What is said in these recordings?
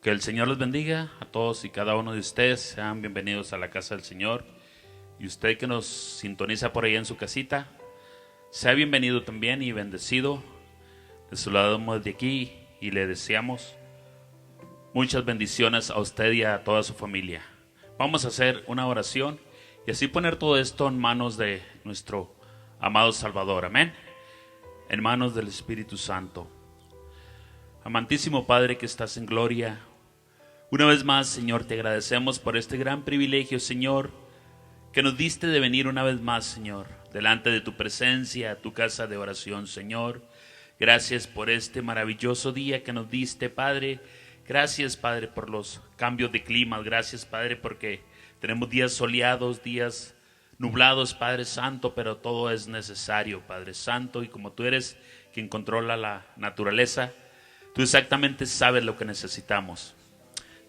Que el Señor les bendiga a todos y cada uno de ustedes. Sean bienvenidos a la casa del Señor. Y usted que nos sintoniza por ahí en su casita, sea bienvenido también y bendecido. Le saludamos de aquí y le deseamos muchas bendiciones a usted y a toda su familia. Vamos a hacer una oración y así poner todo esto en manos de nuestro amado Salvador. Amén. En manos del Espíritu Santo. Amantísimo Padre que estás en gloria, una vez más, Señor, te agradecemos por este gran privilegio, Señor, que nos diste de venir una vez más, Señor, delante de tu presencia, a tu casa de oración, Señor. Gracias por este maravilloso día que nos diste, Padre. Gracias, Padre, por los cambios de clima. Gracias, Padre, porque tenemos días soleados, días nublados, Padre Santo, pero todo es necesario, Padre Santo, y como tú eres quien controla la naturaleza, tú exactamente sabes lo que necesitamos.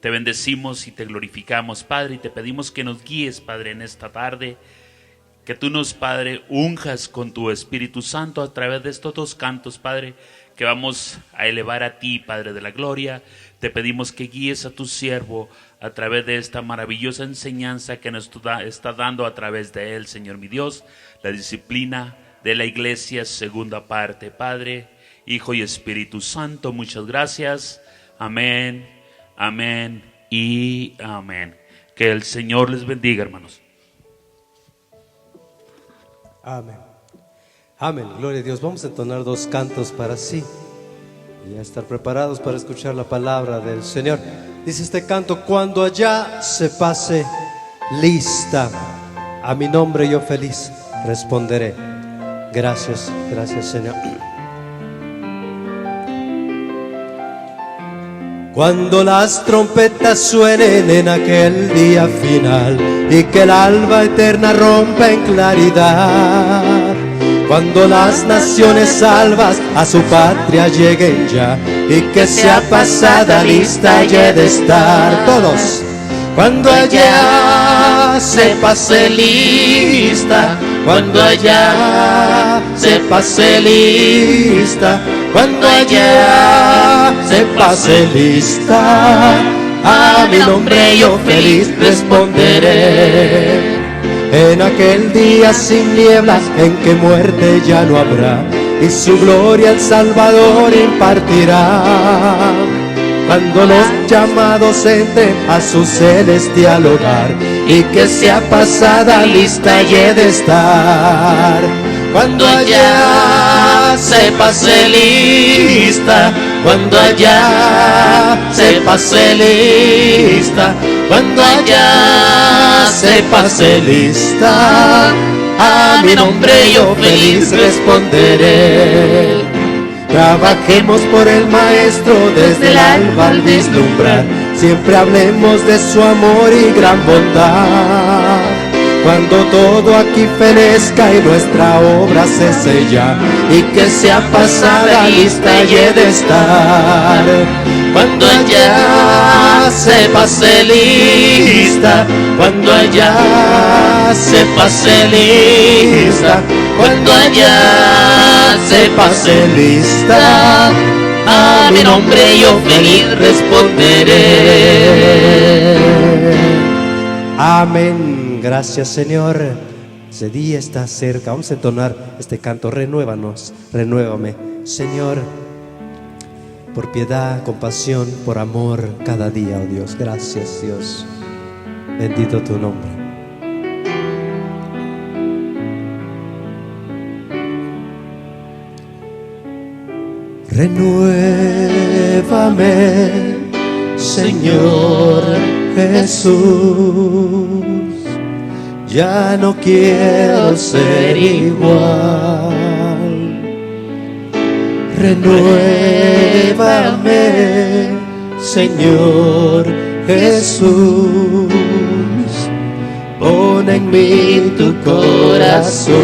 Te bendecimos y te glorificamos, Padre, y te pedimos que nos guíes, Padre, en esta tarde. Que tú nos, Padre, unjas con tu Espíritu Santo a través de estos dos cantos, Padre, que vamos a elevar a ti, Padre de la gloria. Te pedimos que guíes a tu siervo a través de esta maravillosa enseñanza que nos está dando a través de él, Señor mi Dios, la disciplina de la iglesia, segunda parte, Padre, Hijo y Espíritu Santo. Muchas gracias. Amén, amén y amén. Que el Señor les bendiga, hermanos. Amén. Amén. Gloria a Dios. Vamos a entonar dos cantos para sí y a estar preparados para escuchar la palabra del Señor. Dice este canto: cuando allá se pase lista, a mi nombre yo feliz responderé. Gracias, gracias, Señor. Cuando las trompetas suenen en aquel día final y que el alba eterna rompa en claridad, cuando las naciones salvas a su patria lleguen ya y que sea pasada lista y he de estar todos. Cuando allá se pase lista, cuando allá se pase lista, cuando allá se pase lista, a mi nombre yo feliz responderé. En aquel día sin nieblas en que muerte ya no habrá y su gloria el Salvador impartirá. Cuando los llamados entren a su celestial hogar y que sea pasada lista y he de estar. Cuando allá se pase lista, cuando allá se pase lista, cuando allá se pase lista, a mi nombre yo feliz responderé. Trabajemos por el Maestro desde el alba al vislumbrar, siempre hablemos de su amor y gran bondad. Cuando todo aquí fenezca y nuestra obra se sella y que sea pasada lista y he de estar. Cuando allá se pase lista, cuando allá se pase lista, cuando allá se pase lista, a mi nombre yo feliz responderé. Amén. Gracias, Señor. Ese día está cerca. Vamos a entonar este canto. Renuévanos, renuévame, Señor, por piedad, compasión, por amor cada día, oh Dios. Gracias, Dios. Bendito tu nombre. Renuévame, Señor Jesús. Ya no quiero ser igual. Renuévame, Señor Jesús. Pon en mí tu corazón,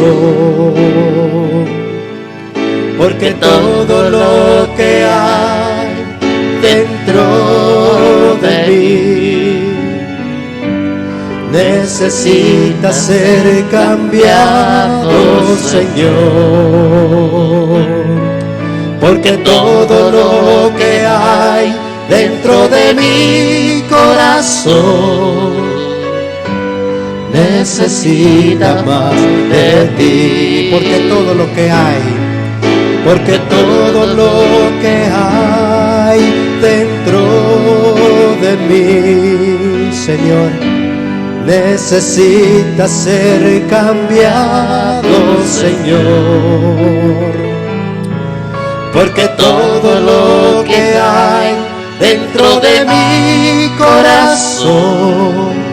porque todo lo que hay dentro de mí necesita ser cambiado, Señor, porque todo lo que hay dentro de mi corazón necesita más de ti, porque todo lo que hay, porque todo lo que hay dentro de mí, Señor, necesita ser cambiado, Señor, porque todo lo que hay dentro de mi corazón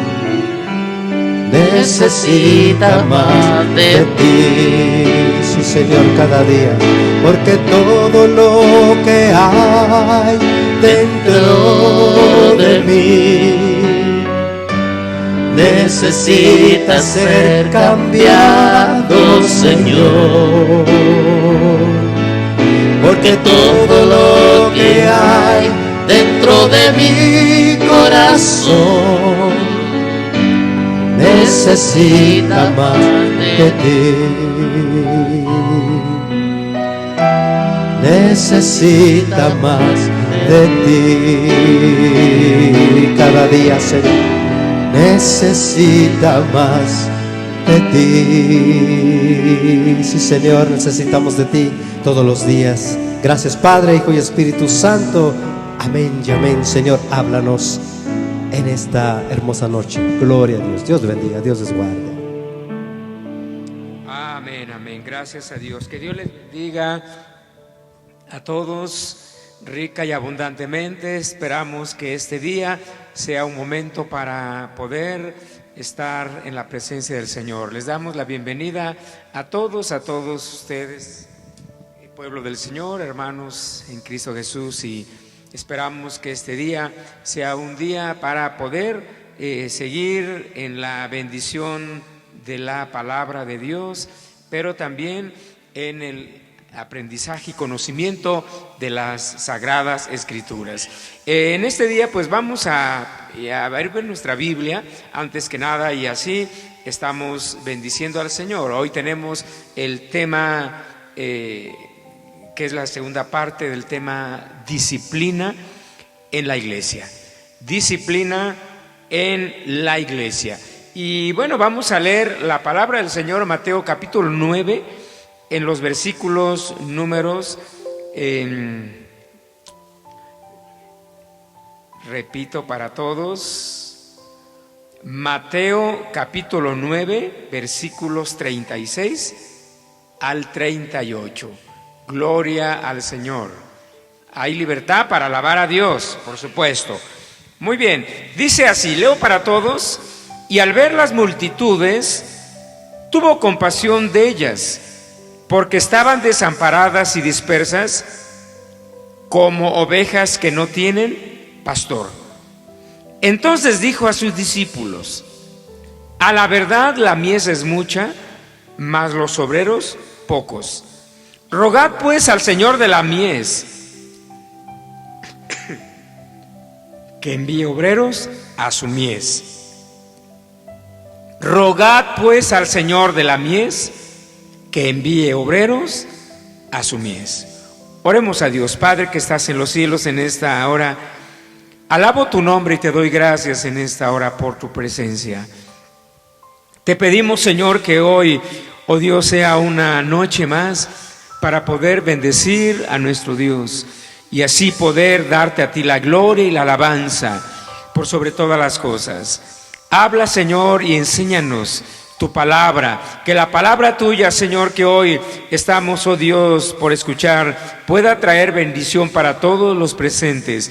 necesita más de ti, sí, Señor, cada día, porque todo lo que hay dentro de mí necesita ser cambiado, Señor, porque todo lo que hay dentro de mi corazón necesita más de ti, necesita más de ti, cada día, Señor, necesita más de ti, sí, Señor, necesitamos de ti todos los días. Gracias, Padre, Hijo y Espíritu Santo, amén y amén. Señor, háblanos en esta hermosa noche. Gloria a Dios. Dios bendiga, Dios les guarde. Amén, amén. Gracias a Dios. Que Dios les bendiga a todos rica y abundantemente. Esperamos que este día sea un momento para poder estar en la presencia del Señor. Les damos la bienvenida a todos ustedes, el pueblo del Señor, hermanos en Cristo Jesús, y esperamos que este día sea un día para poder seguir en la bendición de la palabra de Dios, pero también en el aprendizaje y conocimiento de las Sagradas Escrituras. En este día pues vamos a ver nuestra Biblia antes que nada, y así estamos bendiciendo al Señor. Hoy tenemos el tema que es la segunda parte del tema disciplina en la iglesia. Disciplina en la iglesia. Y bueno, vamos a leer la palabra del Señor, Mateo capítulo 9, en los versículos números, repito para todos, Mateo capítulo 9, versículos 36 al 38. Gloria al Señor. Hay libertad para alabar a Dios, por supuesto. Muy bien, dice así, leo para todos. Y al ver las multitudes, tuvo compasión de ellas, porque estaban desamparadas y dispersas como ovejas que no tienen pastor. Entonces dijo a sus discípulos: a la verdad la mies es mucha, mas los obreros pocos. Rogad pues al Señor de la mies que envíe obreros a su mies. Rogad pues al Señor de la mies que envíe obreros a su mies. Oremos a Dios. Padre que estás en los cielos, en esta hora alabo tu nombre y te doy gracias en esta hora por tu presencia. Te pedimos, Señor, que hoy, oh Dios, sea una noche más para poder bendecir a nuestro Dios y así poder darte a ti la gloria y la alabanza por sobre todas las cosas. Habla, Señor, y enséñanos tu palabra, que la palabra tuya, Señor, que hoy estamos, oh Dios, por escuchar, pueda traer bendición para todos los presentes,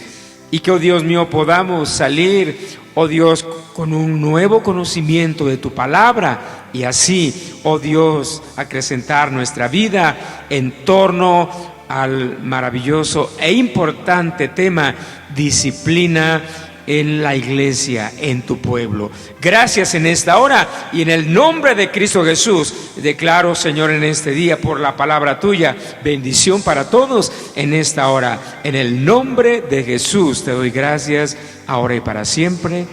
y que, oh Dios mío, podamos salir, oh Dios, con un nuevo conocimiento de tu palabra, y así, oh Dios, acrecentar nuestra vida en torno al maravilloso e importante tema, disciplina en la iglesia, en tu pueblo. Gracias en esta hora, y en el nombre de Cristo Jesús declaro, Señor, en este día por la palabra tuya, bendición para todos en esta hora. En el nombre de Jesús te doy gracias, ahora y para siempre.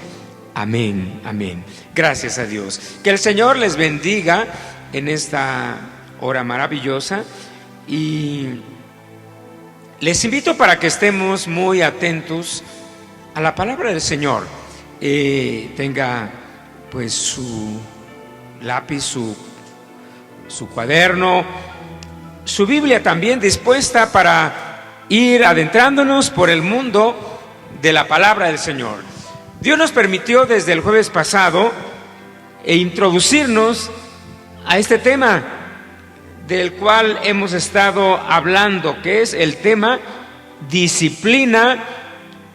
Amén, amén. Gracias a Dios. Que el Señor les bendiga en esta hora maravillosa, y Les invito para que estemos muy atentos a la palabra del Señor. Tenga pues su lápiz, su cuaderno, su Biblia también dispuesta para ir adentrándonos por el mundo de la palabra del Señor. Dios nos permitió desde el jueves pasado introducirnos a este tema del cual hemos estado hablando, que es el tema disciplina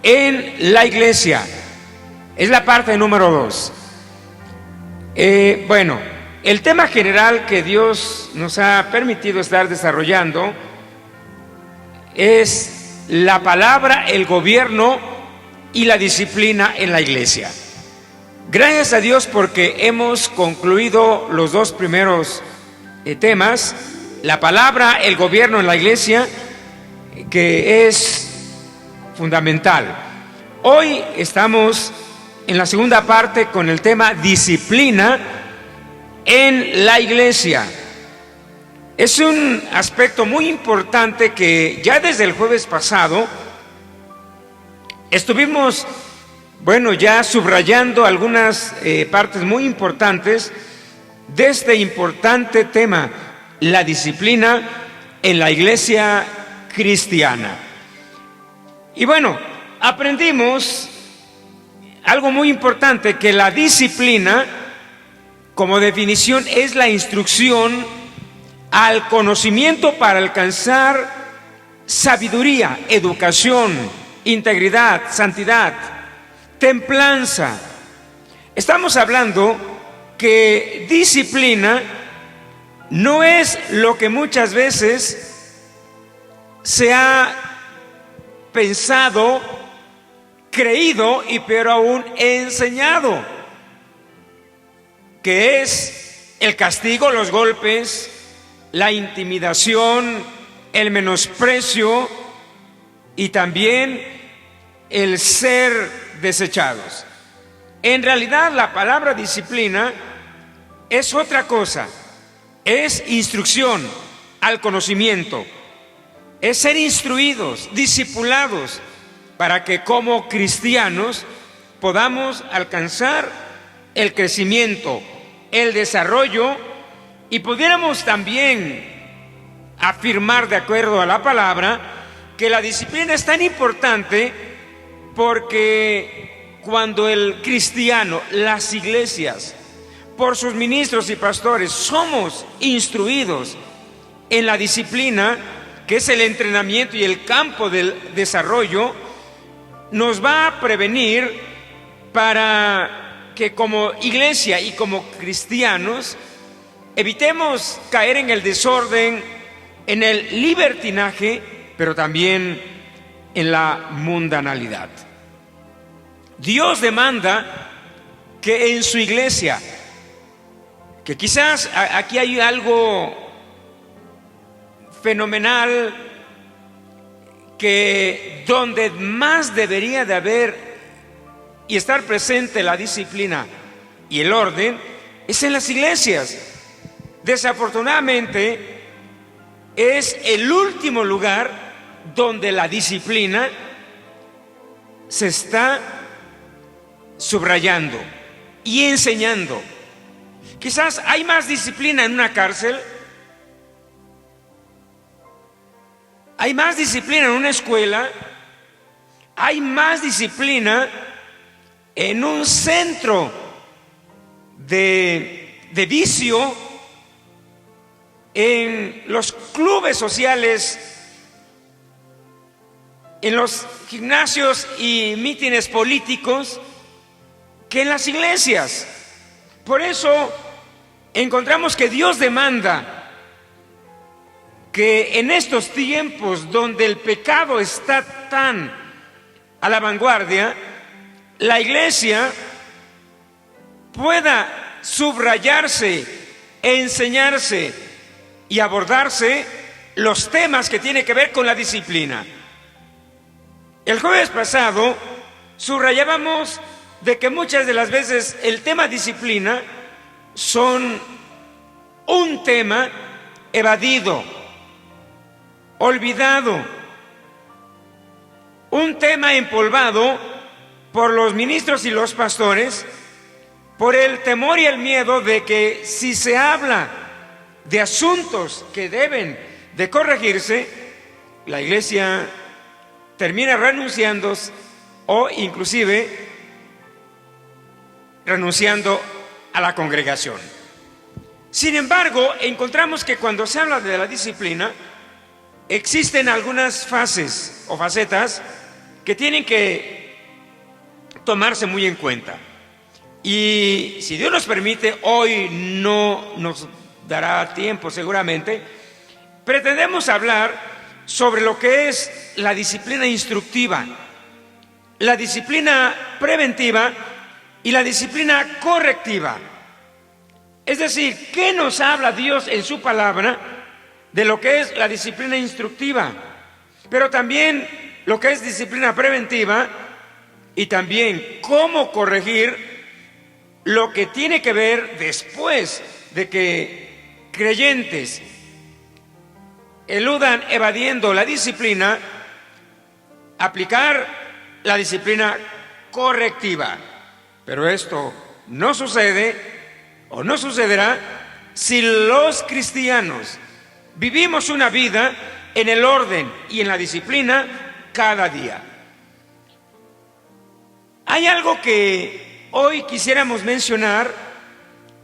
en la iglesia. Es la parte número 2. Bueno, el tema general que Dios nos ha permitido estar desarrollando es la palabra, el gobierno y la disciplina en la iglesia. Gracias a Dios porque hemos concluido los 2 primeros temas, la palabra, el gobierno en la iglesia, que es fundamental. Hoy estamos en la segunda parte con el tema disciplina en la iglesia. Es un aspecto muy importante que ya desde el jueves pasado estuvimos, ya subrayando algunas partes muy importantes de este importante tema, la disciplina en la iglesia cristiana. Y aprendimos algo muy importante, que la disciplina, como definición, es la instrucción al conocimiento para alcanzar sabiduría, educación, integridad, santidad, templanza. Estamos hablando que disciplina no es lo que muchas veces se ha pensado, creído y peor aún enseñado, que es el castigo, los golpes, la intimidación, el menosprecio y también el ser desechados. En realidad la palabra disciplina es otra cosa, es instrucción al conocimiento, es ser instruidos, discipulados, para que como cristianos podamos alcanzar el crecimiento, el desarrollo, y pudiéramos también afirmar, de acuerdo a la palabra, que la disciplina es tan importante porque cuando el cristiano, las iglesias, por sus ministros y pastores, somos instruidos en la disciplina, que es el entrenamiento y el campo del desarrollo, nos va a prevenir para que como iglesia y como cristianos evitemos caer en el desorden, en el libertinaje, pero también en la mundanalidad. Dios demanda que en su iglesia, que quizás aquí hay algo fenomenal, que donde más debería de haber y estar presente la disciplina y el orden es en las iglesias. Desafortunadamente es el último lugar donde la disciplina se está subrayando y enseñando. Quizás hay más disciplina en una cárcel, hay más disciplina en una escuela, hay más disciplina en un centro de vicio, en los clubes sociales, en los gimnasios y mítines políticos, que en las iglesias. Por eso encontramos que Dios demanda que en estos tiempos donde el pecado está tan a la vanguardia, la iglesia pueda subrayarse, enseñarse y abordarse los temas que tienen que ver con la disciplina. El jueves pasado subrayábamos de que muchas de las veces el tema disciplina son un tema evadido, olvidado, un tema empolvado por los ministros y los pastores, por el temor y el miedo de que si se habla de asuntos que deben de corregirse, la iglesia termina renunciando o inclusive renunciando a la congregación. Sin embargo, encontramos que cuando se habla de la disciplina, existen algunas fases o facetas que tienen que tomarse muy en cuenta. Y si Dios nos permite, hoy no nos dará tiempo seguramente, pretendemos hablar sobre lo que es la disciplina instructiva, la disciplina preventiva y la disciplina correctiva. Es decir, ¿qué nos habla Dios en su palabra de lo que es la disciplina instructiva? Pero también lo que es disciplina preventiva y también cómo corregir lo que tiene que ver después de que creyentes eludan evadiendo la disciplina, aplicar la disciplina correctiva. Pero esto no sucede o no sucederá si los cristianos vivimos una vida en el orden y en la disciplina cada día. Hay algo que hoy quisiéramos mencionar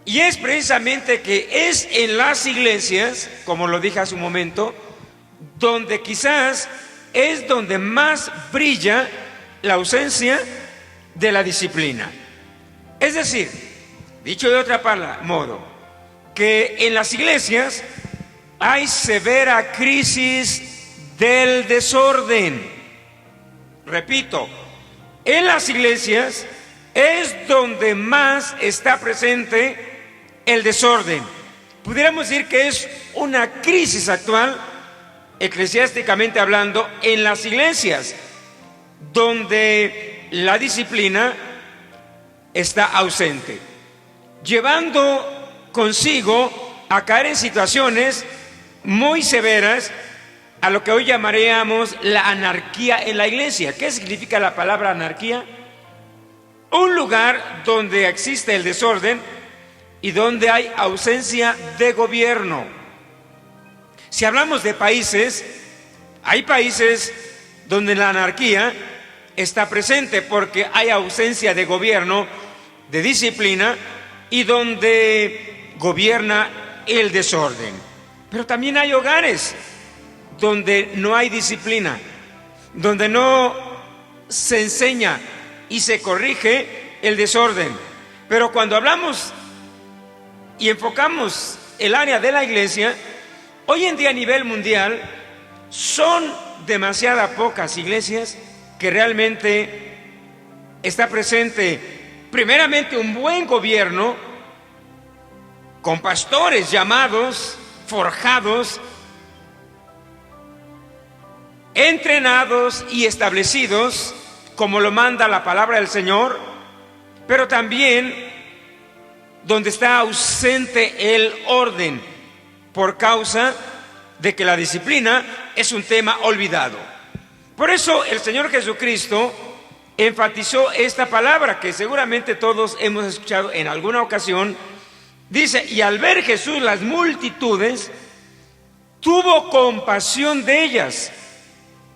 y es precisamente que es en las iglesias, como lo dije hace un momento, donde quizás es donde más brilla la ausencia de la disciplina. Es decir, dicho de otra modo, que en las iglesias hay severa crisis del desorden. Repito, en las iglesias es donde más está presente el desorden. Pudiéramos decir que es una crisis actual, eclesiásticamente hablando, en las iglesias, donde la disciplina está ausente, llevando consigo a caer en situaciones muy severas, a lo que hoy llamaríamos la anarquía en la iglesia. ¿Qué significa la palabra anarquía? Un lugar donde existe el desorden y donde hay ausencia de gobierno. Si hablamos de países, hay países donde la anarquía está presente porque hay ausencia de gobierno, de disciplina, y donde gobierna el desorden. Pero también hay hogares donde no hay disciplina, donde no se enseña y se corrige el desorden. Pero cuando hablamos y enfocamos el área de la iglesia, hoy en día a nivel mundial son demasiadas pocas iglesias que realmente está presente primeramente un buen gobierno con pastores llamados, forjados, entrenados y establecidos como lo manda la palabra del Señor, pero también donde está ausente el orden por causa de que la disciplina es un tema olvidado. Por eso el Señor Jesucristo enfatizó esta palabra que seguramente todos hemos escuchado en alguna ocasión. Dice, y al ver Jesús las multitudes, tuvo compasión de ellas,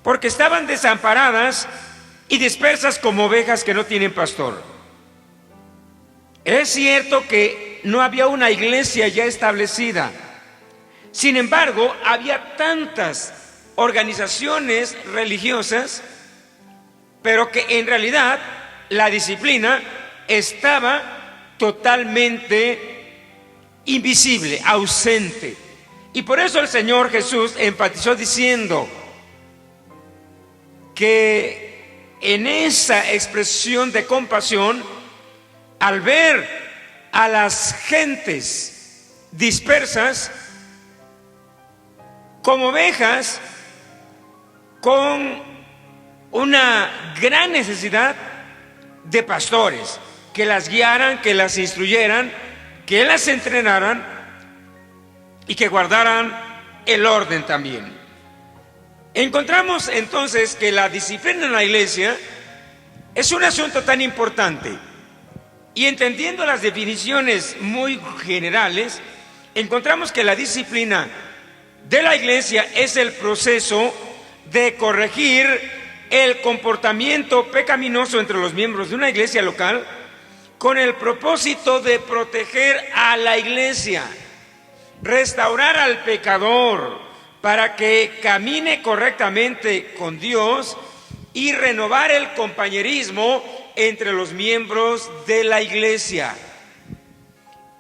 porque estaban desamparadas y dispersas como ovejas que no tienen pastor. Es cierto que no había una iglesia ya establecida. Sin embargo, había tantas organizaciones religiosas, pero que en realidad la disciplina estaba totalmente invisible, ausente. Y por eso el Señor Jesús enfatizó diciendo que en esa expresión de compasión, al ver a las gentes dispersas como ovejas, con una gran necesidad de pastores que las guiaran, que las instruyeran, que las entrenaran y que guardaran el orden también. Encontramos entonces que la disciplina en la iglesia es un asunto tan importante. Y entendiendo las definiciones muy generales, encontramos que la disciplina de la iglesia es el proceso de corregir el comportamiento pecaminoso entre los miembros de una iglesia local con el propósito de proteger a la iglesia, restaurar al pecador para que camine correctamente con Dios y renovar el compañerismo entre los miembros de la iglesia.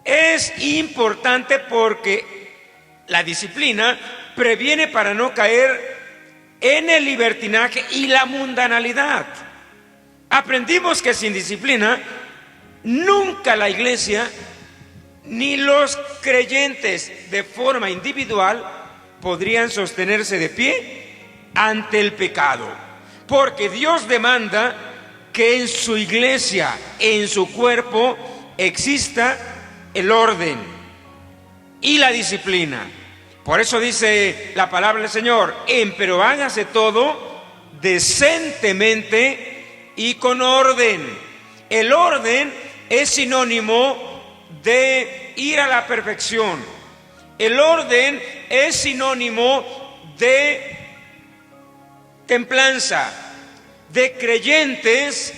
Es importante porque la disciplina previene para no caer en el libertinaje y la mundanalidad. Aprendimos que sin disciplina nunca la iglesia ni los creyentes de forma individual podrían sostenerse de pie ante el pecado, porque Dios demanda que en su iglesia, en su cuerpo, exista el orden y la disciplina. Por eso dice la palabra del Señor: pero hágase todo decentemente y con orden. El orden es sinónimo de ir a la perfección. El orden es sinónimo de templanza, de creyentes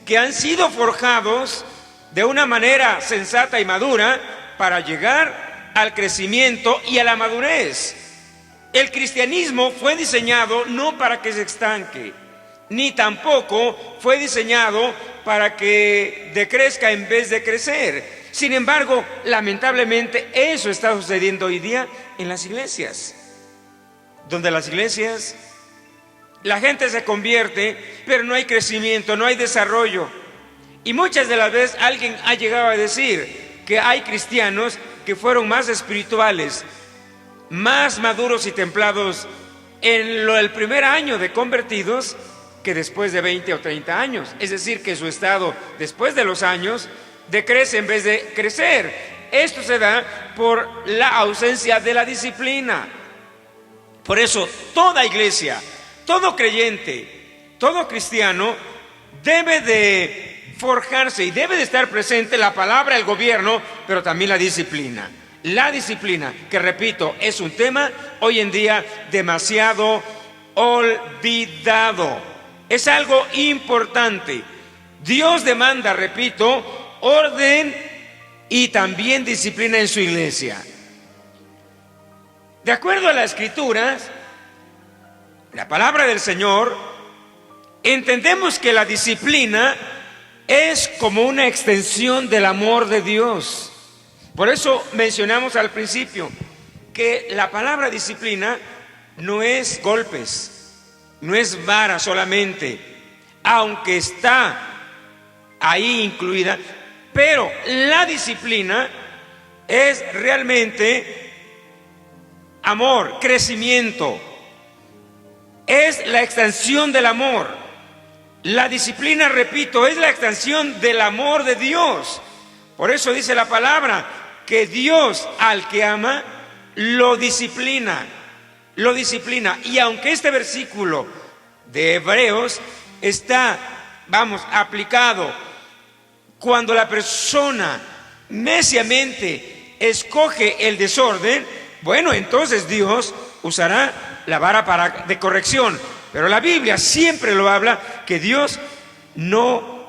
que han sido forjados de una manera sensata y madura para llegar al crecimiento y a la madurez. El cristianismo fue diseñado no para que se estanque, ni tampoco fue diseñado para que decrezca en vez de crecer. Sin embargo, lamentablemente eso está sucediendo hoy día en las iglesias, donde las iglesias, la gente se convierte, pero no hay crecimiento, no hay desarrollo. Y muchas de las veces alguien ha llegado a decir que hay cristianos que fueron más espirituales, más maduros y templados en el primer año de convertidos que después de 20 o 30 años. Es decir, que su estado después de los años decrece en vez de crecer. Esto se da por la ausencia de la disciplina. Por eso toda iglesia, todo creyente, todo cristiano debe de forjarse y debe de estar presente la palabra, el gobierno, pero también la disciplina. La disciplina, que repito, es un tema hoy en día demasiado olvidado. Es algo importante. Dios demanda, repito, orden y también disciplina en su iglesia. De acuerdo a las Escrituras, la palabra del Señor, entendemos que la disciplina es como una extensión del amor de Dios. Por eso mencionamos al principio que la palabra disciplina no es golpes, no es vara solamente, aunque está ahí incluida, pero la disciplina es realmente amor, crecimiento, es la extensión del amor. La disciplina, repito, es la extensión del amor de Dios. Por eso dice la palabra que Dios al que ama lo disciplina, lo disciplina. Y aunque este versículo de Hebreos está, aplicado cuando la persona neciamente escoge el desorden, bueno, entonces Dios usará la vara de corrección. Pero la Biblia siempre lo habla, que Dios no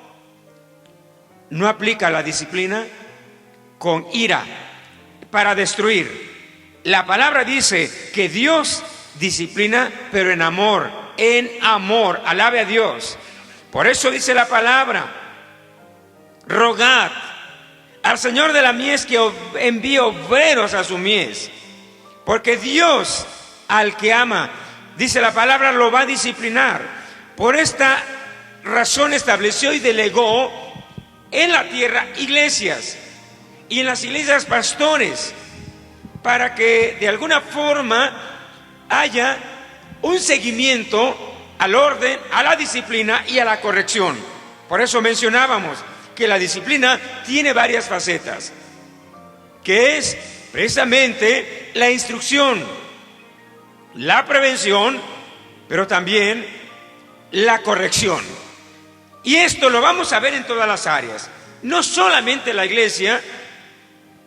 aplica la disciplina con ira para destruir. La palabra dice que Dios disciplina, pero en amor, alabe a Dios. Por eso dice la palabra: rogad al Señor de la mies que envíe obreros a su mies, porque Dios al que ama, dice la palabra, lo va a disciplinar. Por esta razón estableció y delegó en la tierra iglesias, y en las iglesias pastores, para que de alguna forma haya un seguimiento al orden, a la disciplina y a la corrección. Por eso mencionábamos que la disciplina tiene varias facetas, que es precisamente la instrucción, la prevención pero también la corrección. Y esto lo vamos a ver en todas las áreas. No solamente la iglesia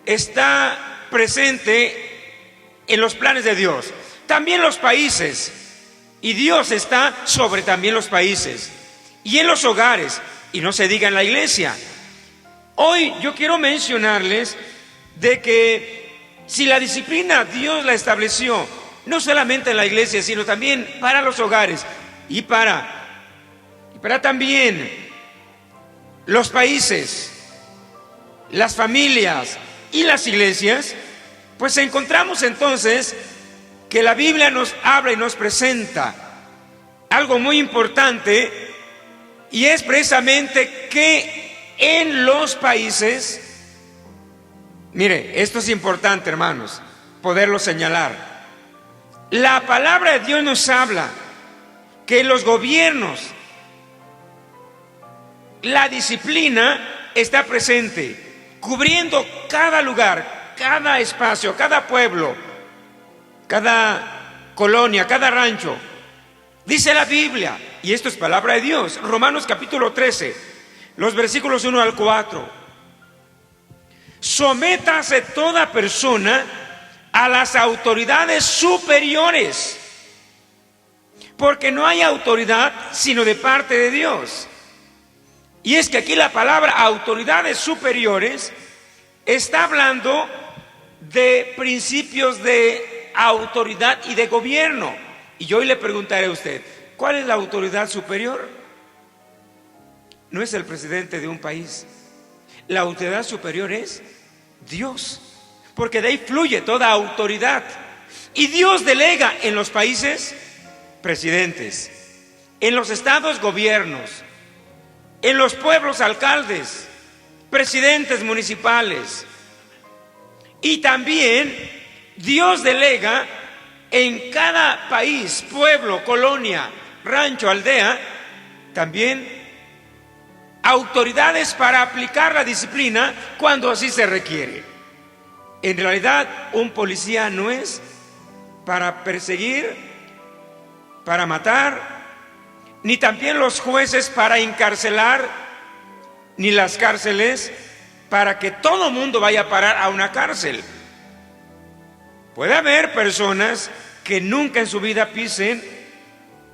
está presente en los planes de Dios, también los países. Y Dios está sobre también los países y en los hogares, y no se diga en la iglesia. Hoy yo quiero mencionarles de que si la disciplina Dios la estableció, no solamente en la iglesia, sino también para los hogares y para también los países, las familias y las iglesias, pues encontramos entonces que la Biblia nos habla y nos presenta algo muy importante, y es precisamente que en los países, mire, esto es importante, hermanos, poderlo señalar. La palabra de Dios nos habla que en los gobiernos la disciplina está presente, cubriendo cada lugar, cada espacio, cada pueblo, cada colonia, cada rancho. Dice la Biblia, y esto es palabra de Dios, Romanos capítulo 13, los versículos 1 al 4. Sométase toda persona a las autoridades superiores, porque no hay autoridad sino de parte de Dios. Y es que aquí la palabra autoridades superiores está hablando de principios de autoridad y de gobierno. Y yo hoy le preguntaré a usted, ¿cuál es la autoridad superior? No es el presidente de un país. La autoridad superior es Dios, porque de ahí fluye toda autoridad. Y Dios delega en los países presidentes, en los estados gobiernos, en los pueblos alcaldes, presidentes municipales. Y también Dios delega en cada país, pueblo, colonia, rancho, aldea, también autoridades para aplicar la disciplina cuando así se requiere. En realidad, un policía no es para perseguir, para matar, ni también los jueces para encarcelar, ni las cárceles para que todo mundo vaya a parar a una cárcel. Puede haber personas que nunca en su vida pisen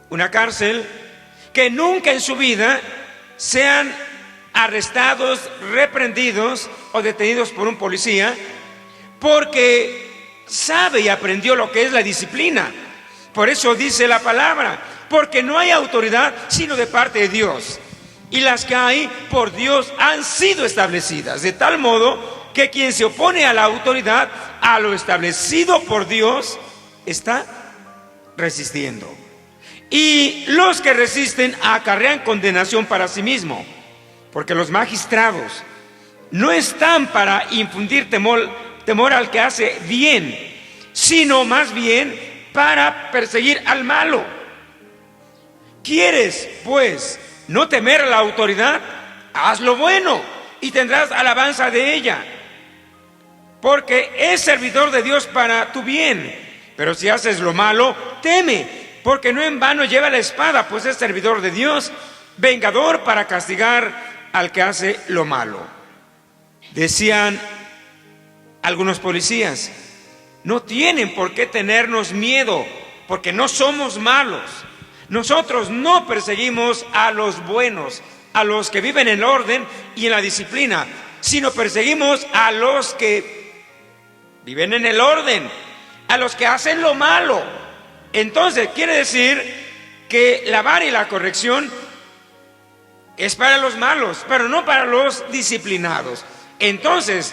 una cárcel, que nunca en su vida sean arrestados, reprendidos o detenidos por un policía, porque sabe y aprendió lo que es la disciplina. Por eso dice la palabra, porque no hay autoridad sino de parte de Dios, y las que hay por Dios han sido establecidas, de tal modo que quien se opone a la autoridad, a lo establecido por Dios, está resistiendo. Y los que resisten acarrean condenación para sí mismo, porque los magistrados no están para infundir temor al que hace bien, sino más bien para perseguir al malo. ¿Quieres, pues, no temer a la autoridad? Haz lo bueno y tendrás alabanza de ella, porque es servidor de Dios para tu bien. Pero si haces lo malo, teme, porque no en vano lleva la espada, pues es servidor de Dios, vengador para castigar al que hace lo malo. Decían algunos policías, no tienen por qué tenernos miedo, porque no somos malos. Nosotros no perseguimos a los buenos, a los que viven en el orden y en la disciplina, sino perseguimos a los que viven en el orden, a los que hacen lo malo. Entonces quiere decir que la vara y la corrección es para los malos, pero no para los disciplinados. Entonces,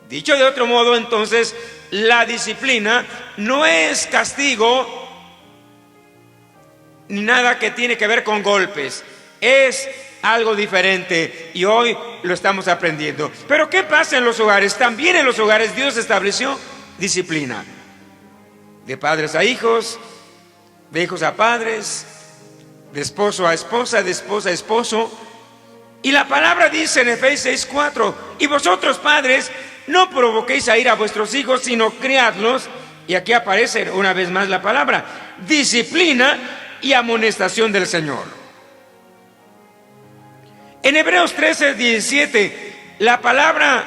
dicho de otro modo, entonces la disciplina no es castigo ni nada que tiene que ver con golpes, es algo diferente, y hoy lo estamos aprendiendo. Pero ¿qué pasa en los hogares? También en los hogares Dios estableció disciplina, de padres a hijos, de hijos a padres, de esposo a esposa, de esposa a esposo. Y la palabra dice en Efesios 6:4, y vosotros padres no provoquéis a ira a vuestros hijos, sino criadlos Y aquí aparece una vez más la palabra disciplina y amonestación del Señor. En Hebreos 13:17, la palabra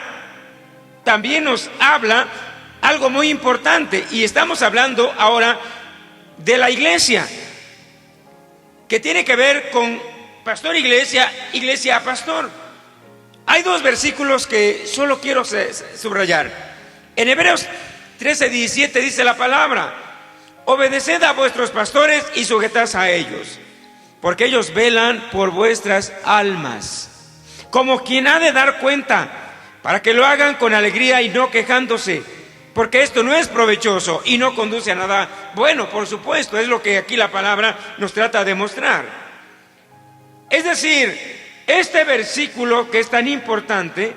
también nos habla algo muy importante, y estamos hablando ahora de la iglesia, que tiene que ver con pastor iglesia, iglesia pastor. Hay dos versículos que solo quiero subrayar. En Hebreos 13:17 dice la palabra: obedeced a vuestros pastores y sujetad a ellos, porque ellos velan por vuestras almas, como quien ha de dar cuenta, para que lo hagan con alegría y no quejándose, porque esto no es provechoso y no conduce a nada bueno. Por supuesto, es lo que aquí la palabra nos trata de mostrar. Es decir, este versículo que es tan importante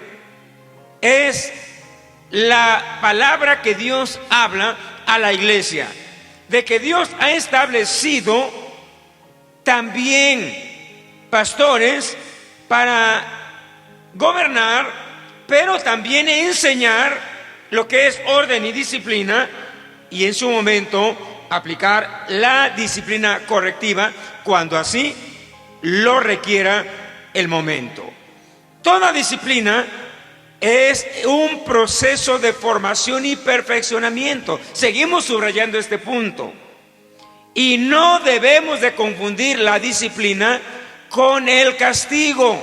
es la palabra que Dios habla a la iglesia, de que Dios ha establecido también pastores para gobernar, pero también enseñar lo que es orden y disciplina, y en su momento aplicar la disciplina correctiva cuando así lo requiera el momento. Toda disciplina es un proceso de formación y perfeccionamiento. Seguimos subrayando este punto. Y no debemos de confundir la disciplina con el castigo.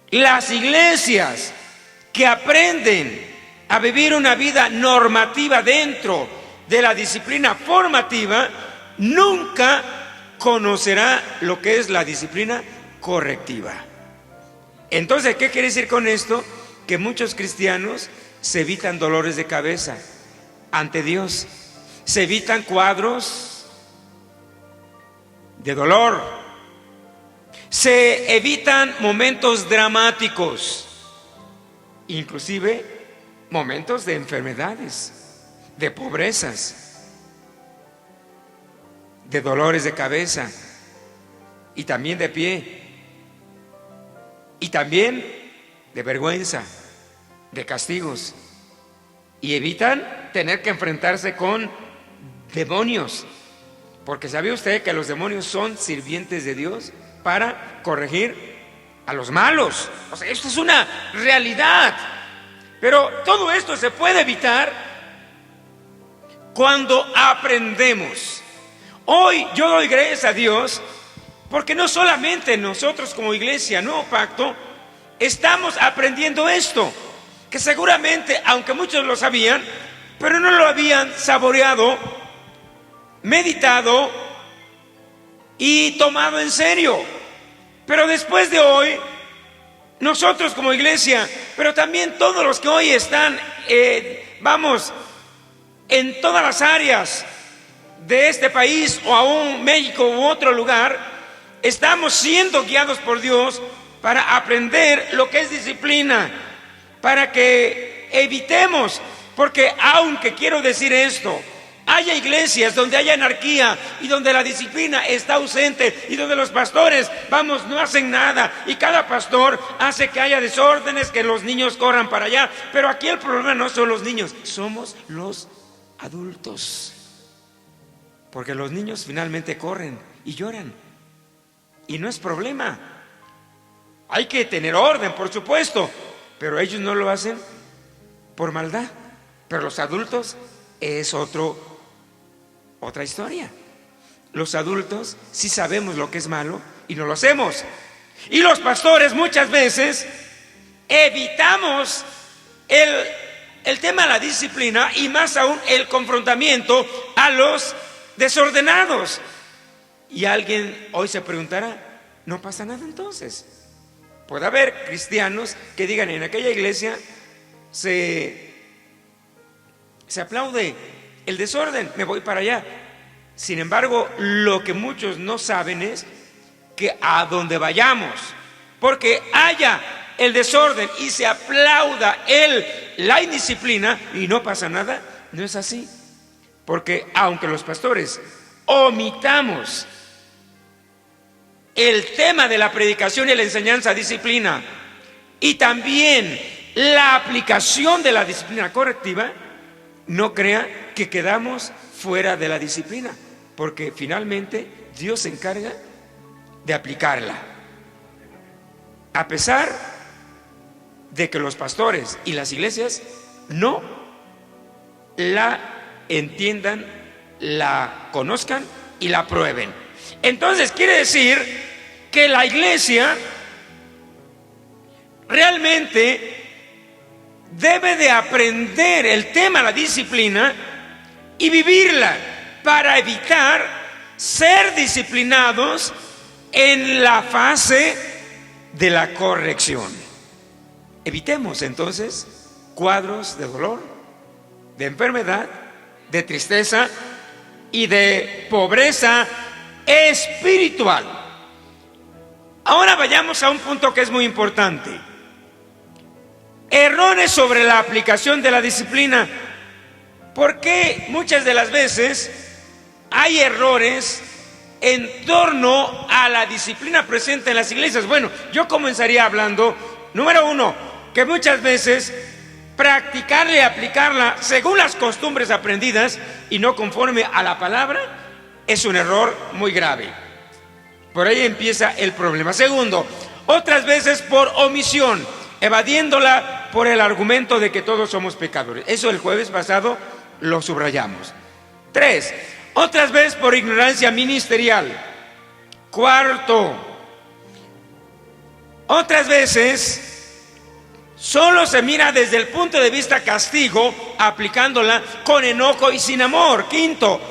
Las iglesias que aprenden a vivir una vida normativa dentro de la disciplina formativa nunca conocerá lo que es la disciplina correctiva. Entonces, ¿qué quiere decir con esto? Que muchos cristianos se evitan dolores de cabeza ante Dios, se evitan cuadros de dolor, se evitan momentos dramáticos, inclusive momentos de enfermedades, de pobrezas, de dolores de cabeza y también de pie, y también de vergüenza, de castigos, y evitan tener que enfrentarse con demonios, porque ¿sabe usted que los demonios son sirvientes de Dios para corregir a los malos? O sea, esto es una realidad. Pero todo esto se puede evitar cuando aprendemos. Hoy yo doy gracias a Dios porque no solamente nosotros como iglesia Nuevo Pacto estamos aprendiendo esto, que seguramente, aunque muchos lo sabían, pero no lo habían saboreado, meditado y tomado en serio. Pero después de hoy, nosotros como iglesia, pero también todos los que hoy están, en todas las áreas de este país o aún México u otro lugar, estamos siendo guiados por Dios para aprender lo que es disciplina, para que evitemos, porque aunque quiero decir esto, haya iglesias donde haya anarquía y donde la disciplina está ausente y donde los pastores, no hacen nada, y cada pastor hace que haya desórdenes, que los niños corran para allá. Pero aquí el problema no son los niños, somos los adultos, porque los niños finalmente corren y lloran y no es problema. Hay que tener orden, por supuesto, pero ellos no lo hacen por maldad. Pero los adultos es otra historia. Los adultos sí sabemos lo que es malo y no lo hacemos. Y los pastores muchas veces evitamos el tema de la disciplina, y más aún el confrontamiento a los desordenados. Y alguien hoy se preguntará, ¿no pasa nada entonces? Puede haber cristianos que digan, en aquella iglesia se aplaude el desorden, me voy para allá. Sin embargo, lo que muchos no saben es que a donde vayamos, porque haya el desorden y se aplauda la indisciplina y no pasa nada, no es así. Porque aunque los pastores omitamos el tema de la predicación y la enseñanza disciplina, y también la aplicación de la disciplina correctiva, no crea que quedamos fuera de la disciplina, porque finalmente Dios se encarga de aplicarla. A pesar de que los pastores y las iglesias no la entiendan, la conozcan y la prueben. Entonces quiere decir que la iglesia realmente debe de aprender el tema, la disciplina, y vivirla para evitar ser disciplinados en la fase de la corrección. Evitemos entonces cuadros de dolor, de enfermedad, de tristeza y de pobreza espiritual. Ahora vayamos a un punto que es muy importante. Errores sobre la aplicación de la disciplina. Porque muchas de las veces hay errores en torno a la disciplina presente en las iglesias. Bueno, yo comenzaría hablando, número uno, que muchas veces practicarla y aplicarla según las costumbres aprendidas y no conforme a la palabra es un error muy grave. Por ahí empieza el problema. Segundo, otras veces por omisión, evadiéndola por el argumento de que todos somos pecadores. Eso el jueves pasado lo subrayamos. 3, otras veces por ignorancia ministerial. 4, otras veces solo se mira desde el punto de vista castigo, aplicándola con enojo y sin amor. 5,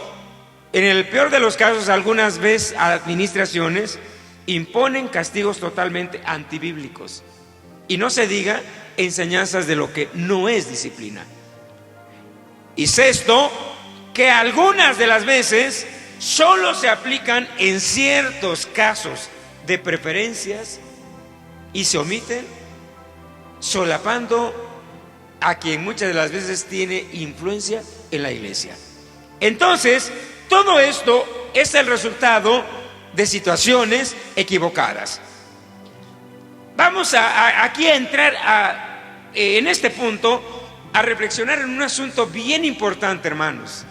en el peor de los casos, algunas veces administraciones imponen castigos totalmente antibíblicos. Y no se diga enseñanzas de lo que no es disciplina. Y 6, que algunas de las veces solo se aplican en ciertos casos de preferencias y se omiten, solapando a quien muchas de las veces tiene influencia en la iglesia. Entonces, todo esto es el resultado de situaciones equivocadas. Vamos aquí a entrar en este punto a reflexionar en un asunto bien importante, hermanos,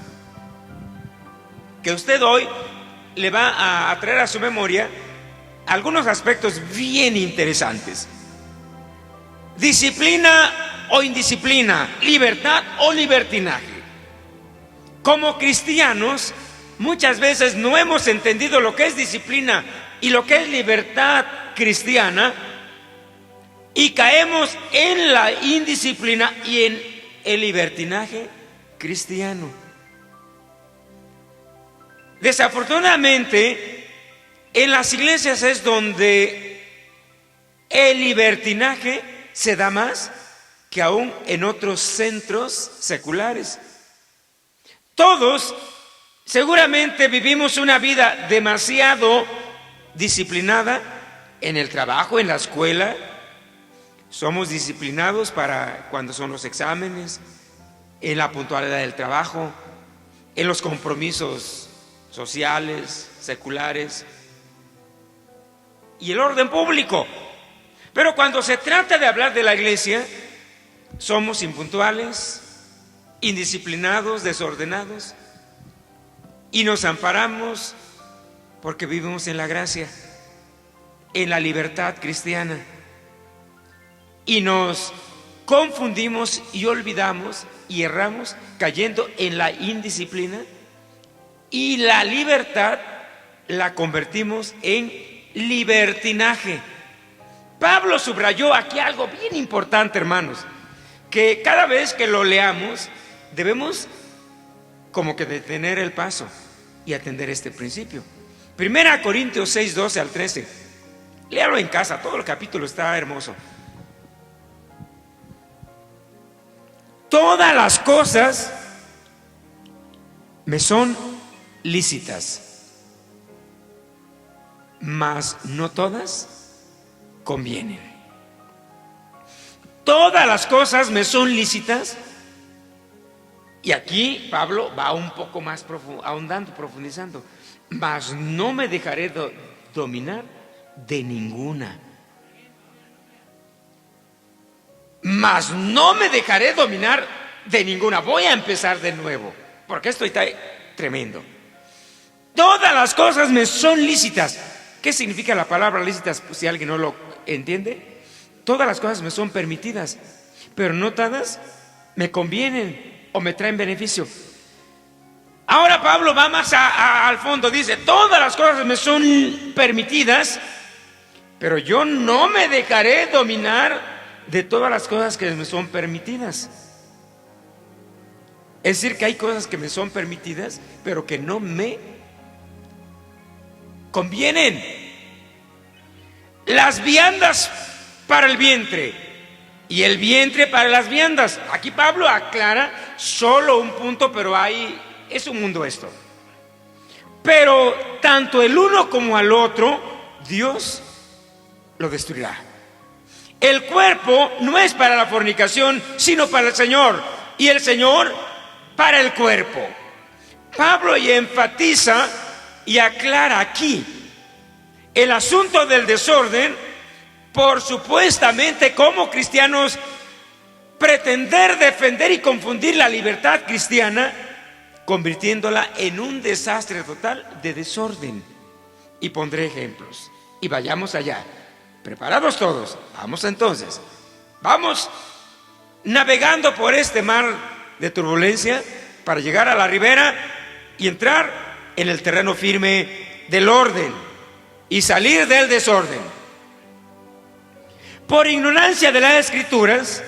que usted hoy le va a traer a su memoria algunos aspectos bien interesantes. Disciplina o indisciplina, libertad o libertinaje. Como cristianos, muchas veces no hemos entendido lo que es disciplina y lo que es libertad cristiana, y caemos en la indisciplina y en el libertinaje cristiano. Desafortunadamente, en las iglesias es donde el libertinaje se da más que aún en otros centros seculares. Todos seguramente vivimos una vida demasiado disciplinada en el trabajo, en la escuela. Somos disciplinados para cuando son los exámenes, en la puntualidad del trabajo, en los compromisos sociales, seculares y el orden público. Pero cuando se trata de hablar de la iglesia, somos impuntuales, indisciplinados, desordenados, y nos amparamos porque vivimos en la gracia, en la libertad cristiana. Y nos confundimos y olvidamos y erramos cayendo en la indisciplina, y la libertad la convertimos en libertinaje. Pablo subrayó aquí algo bien importante, hermanos, que cada vez que lo leamos debemos como que detener el paso y atender este principio. 1 Corintios 6, 12 al 13. Léalo en casa, todo el capítulo está hermoso. Todas las cosas me son lícitas, mas no todas convienen. Todas las cosas me son lícitas, y aquí Pablo va un poco más ahondando, profundizando, mas no me dejaré dominar de ninguna. Mas no me dejaré dominar de ninguna. Voy a empezar de nuevo. porque esto está tremendo. Todas las cosas me son lícitas. ¿Qué significa la palabra lícitas? Pues, si alguien no lo entiende, todas las cosas me son permitidas, pero no todas me convienen o me traen beneficio. Ahora Pablo va más al fondo, dice, todas las cosas me son permitidas, pero yo no me dejaré dominar de todas las cosas que me son permitidas. Es decir, que hay cosas que me son permitidas, pero que no me convienen. Las viandas para el vientre y el vientre para las viandas. Aquí Pablo aclara solo un punto, pero es un mundo esto. Pero tanto el uno como al otro, Dios lo destruirá. El cuerpo no es para la fornicación, sino para el Señor, y el Señor para el cuerpo. Pablo enfatiza y aclara aquí el asunto del desorden por supuestamente como cristianos pretender defender y confundir la libertad cristiana, convirtiéndola en un desastre total de desorden. Y pondré ejemplos. Y vayamos allá. ¿Preparados todos? Vamos entonces. Vamos navegando por este mar de turbulencia para llegar a la ribera y entrar en el terreno firme del orden y salir del desorden. Por ignorancia de las Escrituras,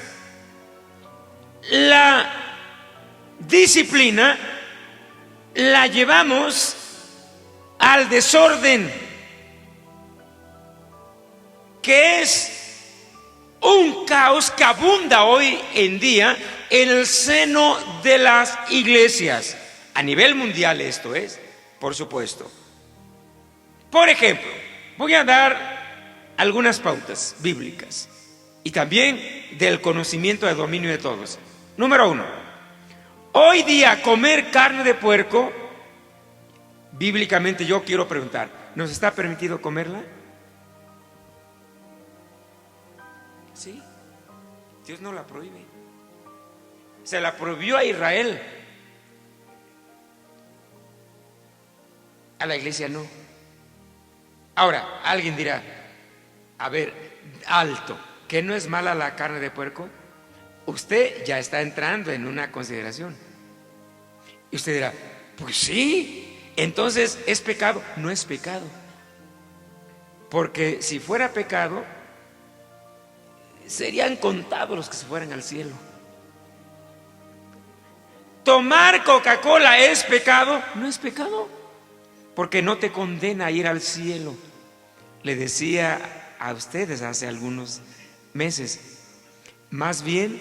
la disciplina la llevamos al desorden, que es un caos que abunda hoy en día en el seno de las iglesias. A nivel mundial esto es, por supuesto. Por ejemplo, voy a dar algunas pautas bíblicas y también del conocimiento de dominio de todos. Número 1. Hoy día comer carne de puerco, bíblicamente yo quiero preguntar, ¿nos está permitido comerla? Sí, Dios no la prohíbe. Se la prohibió a Israel, a la iglesia no. Ahora, alguien dirá, a ver, alto, ¿que no es mala la carne de puerco? Usted ya está entrando en una consideración. Y usted dirá, pues sí, entonces ¿es pecado? No es pecado. Porque si fuera pecado, serían contados los que se fueran al cielo. ¿Tomar Coca-Cola es pecado? No es pecado, porque no te condena a ir al cielo. Le decía a ustedes hace algunos meses, más bien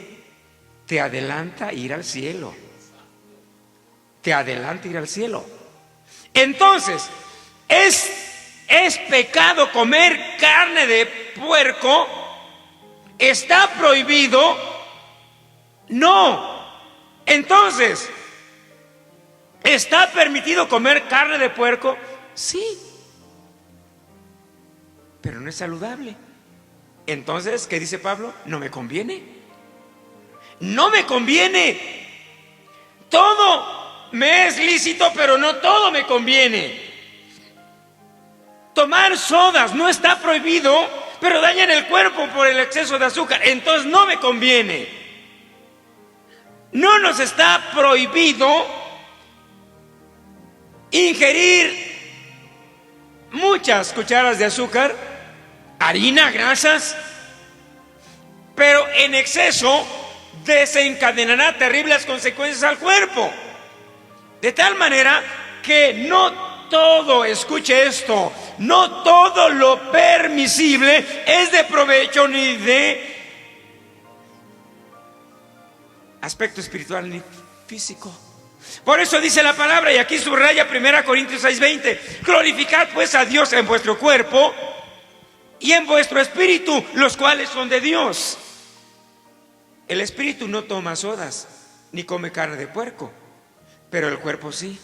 te adelanta a ir al cielo. Te adelanta a ir al cielo. Entonces, ¿es pecado comer carne de puerco? ¿Está prohibido? No. Entonces, ¿está permitido comer carne de puerco? Sí, pero no es saludable. Entonces, ¿qué dice Pablo? No me conviene. No me conviene. Todo me es lícito, pero no todo me conviene. Tomar sodas no está prohibido, pero dañan el cuerpo por el exceso de azúcar. Entonces no me conviene. No nos está prohibido ingerir muchas cucharas de azúcar, harina, grasas, pero en exceso desencadenará terribles consecuencias al cuerpo. De tal manera que no todo, escuche esto, no todo lo permisible es de provecho ni de aspecto espiritual ni físico. Por eso dice la palabra, y aquí subraya 1 Corintios 6:20, glorificad pues a Dios en vuestro cuerpo y en vuestro espíritu, los cuales son de Dios. El espíritu no toma sodas ni come carne de puerco, pero el cuerpo sí.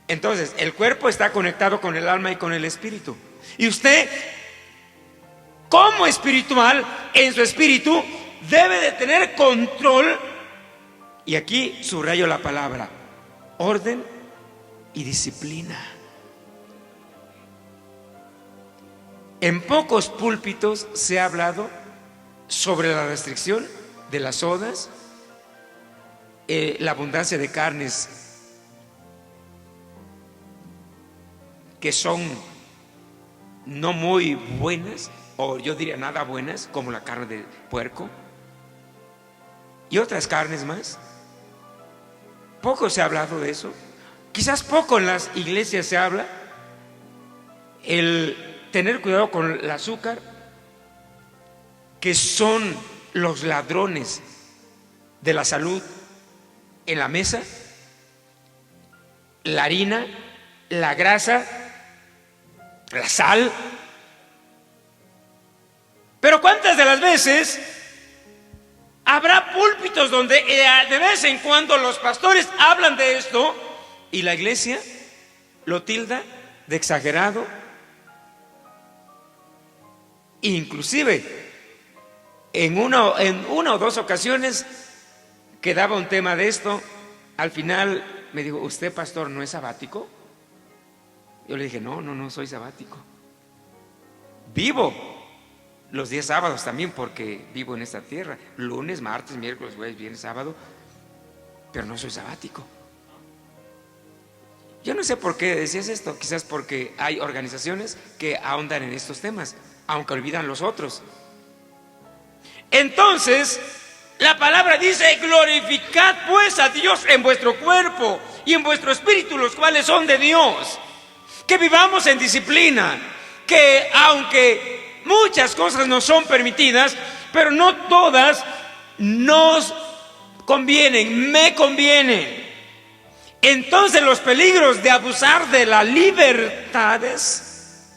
Entonces, el cuerpo está conectado con el alma y con el espíritu. Y usted, como espiritual, en su espíritu, debe de tener control Y aquí subrayo la palabra orden y disciplina. En pocos púlpitos se ha hablado sobre la restricción de las sodas, la abundancia de carnes que son no muy buenas, o yo diría nada buenas, como la carne de puerco y otras carnes más. Poco se ha hablado de eso. Quizás poco en las iglesias se habla el tener cuidado con el azúcar, que son los ladrones de la salud en la mesa, la harina, la grasa, la sal. Pero ¿cuántas de las veces habrá púlpitos donde de vez en cuando los pastores hablan de esto y la iglesia lo tilda de exagerado? Inclusive en una o dos ocasiones que daba un tema de esto, al final me dijo: ¿usted, pastor, no es sabático? Yo le dije: no soy sabático. Vivo los días sábados también, porque vivo en esta tierra, lunes, martes, miércoles, jueves, viernes, sábado, pero no soy sabático. Yo no sé por qué decías esto, quizás porque hay organizaciones que ahondan en estos temas, aunque olvidan los otros. Entonces, la palabra dice: glorificad pues a Dios en vuestro cuerpo y en vuestro espíritu, los cuales son de Dios. Que vivamos en disciplina, que aunque muchas cosas nos son permitidas, pero no todas nos convienen, me convienen. Entonces los peligros de abusar de las libertades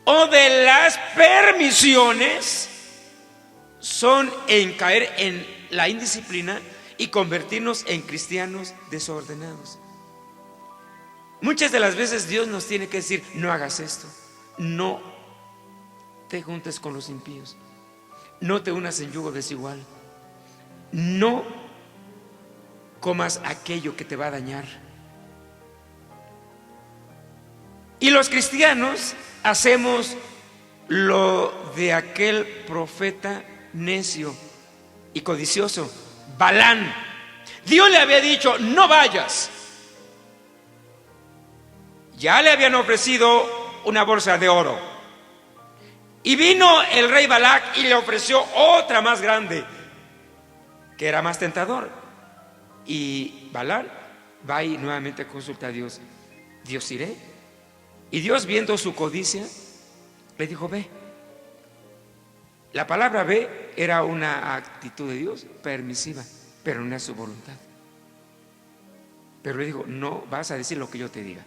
o de las permisiones son en caer en la indisciplina y convertirnos en cristianos desordenados. Muchas de las veces Dios nos tiene que decir: no hagas esto, no te juntes con los impíos, no te unas en yugo desigual, no comas aquello que te va a dañar. Y los cristianos hacemos lo de aquel profeta necio y codicioso, Balán. Dios le había dicho: no vayas. Ya le habían ofrecido una bolsa de oro, y vino el rey Balac y le ofreció otra más grande, que era más tentador. Y Balac va y nuevamente consulta a Dios: ¿Dios iré? Y Dios, viendo su codicia, le dijo: ve. La palabra ve era una actitud de Dios permisiva, pero no es su voluntad. Pero le dijo: no vas a decir lo que yo te diga.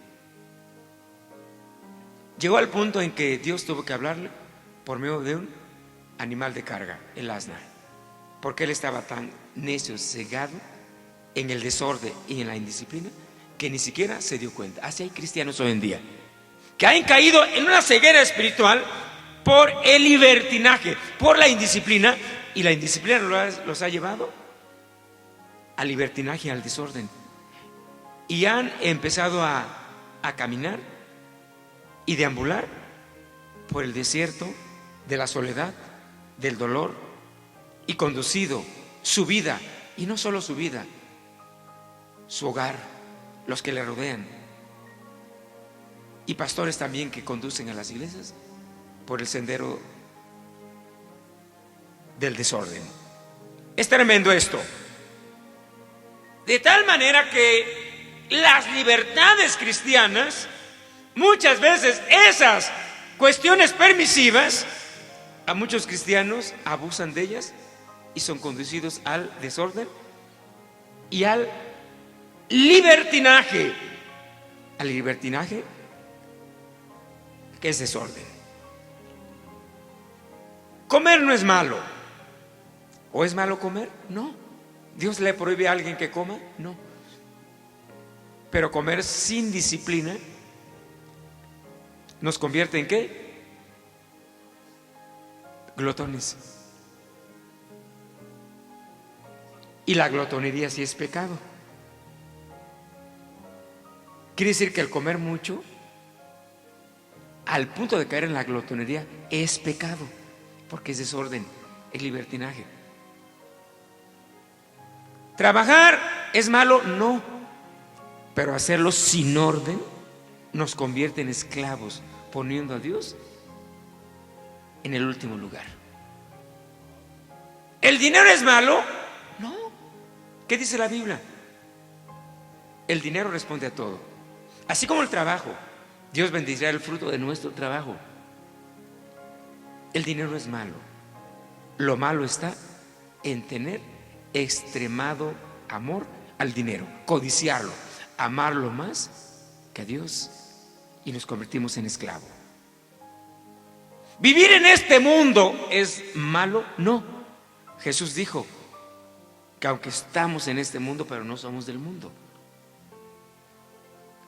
Llegó al punto en que Dios tuvo que hablarle por medio de un animal de carga, el asna, porque él estaba tan necio, cegado en el desorden y en la indisciplina, que ni siquiera se dio cuenta. Así hay cristianos hoy en día que han caído en una ceguera espiritual por el libertinaje, por la indisciplina, y la indisciplina los ha llevado al libertinaje, al desorden, y han empezado a caminar y deambular por el desierto de la soledad, del dolor, y conducido su vida, y no solo su vida, su hogar, los que le rodean, y pastores también que conducen a las iglesias por el sendero del desorden. Es tremendo esto, de tal manera que las libertades cristianas, muchas veces esas cuestiones permisivas, a muchos cristianos abusan de ellas y son conducidos al desorden y al libertinaje. Al libertinaje, que es desorden. Comer no es malo. ¿O es malo comer? No. ¿Dios le prohíbe a alguien que coma? No. Pero comer sin disciplina nos convierte ¿en qué? Glotones. Y la glotonería sí es pecado. Quiere decir que el comer mucho, al punto de caer en la glotonería, es pecado, porque es desorden, es libertinaje. ¿Trabajar es malo? No. Pero hacerlo sin orden nos convierte en esclavos, poniendo a Dios en el último lugar. ¿El dinero es malo? No. ¿Qué dice la Biblia? El dinero responde a todo. Así como el trabajo, Dios bendecirá el fruto de nuestro trabajo. El dinero es malo. Lo malo está en tener extremado amor al dinero, codiciarlo, amarlo más que a Dios, y nos convertimos en esclavos. ¿Vivir en este mundo es malo? No. Jesús dijo que aunque estamos en este mundo, pero no somos del mundo.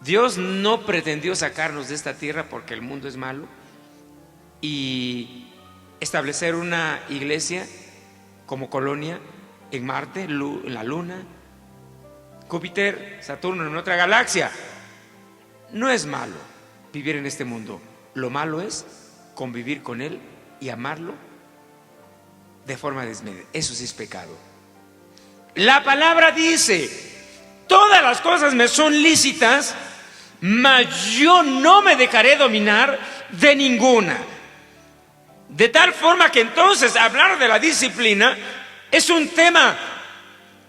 Dios no pretendió sacarnos de esta tierra porque el mundo es malo y establecer una iglesia como colonia en Marte, en la Luna, Júpiter, Saturno, en otra galaxia. No es malo vivir en este mundo. Lo malo es convivir con Él y amarlo de forma desmedida. Eso sí es pecado. La palabra dice: todas las cosas me son lícitas, mas yo no me dejaré dominar de ninguna. De tal forma que entonces hablar de la disciplina es un tema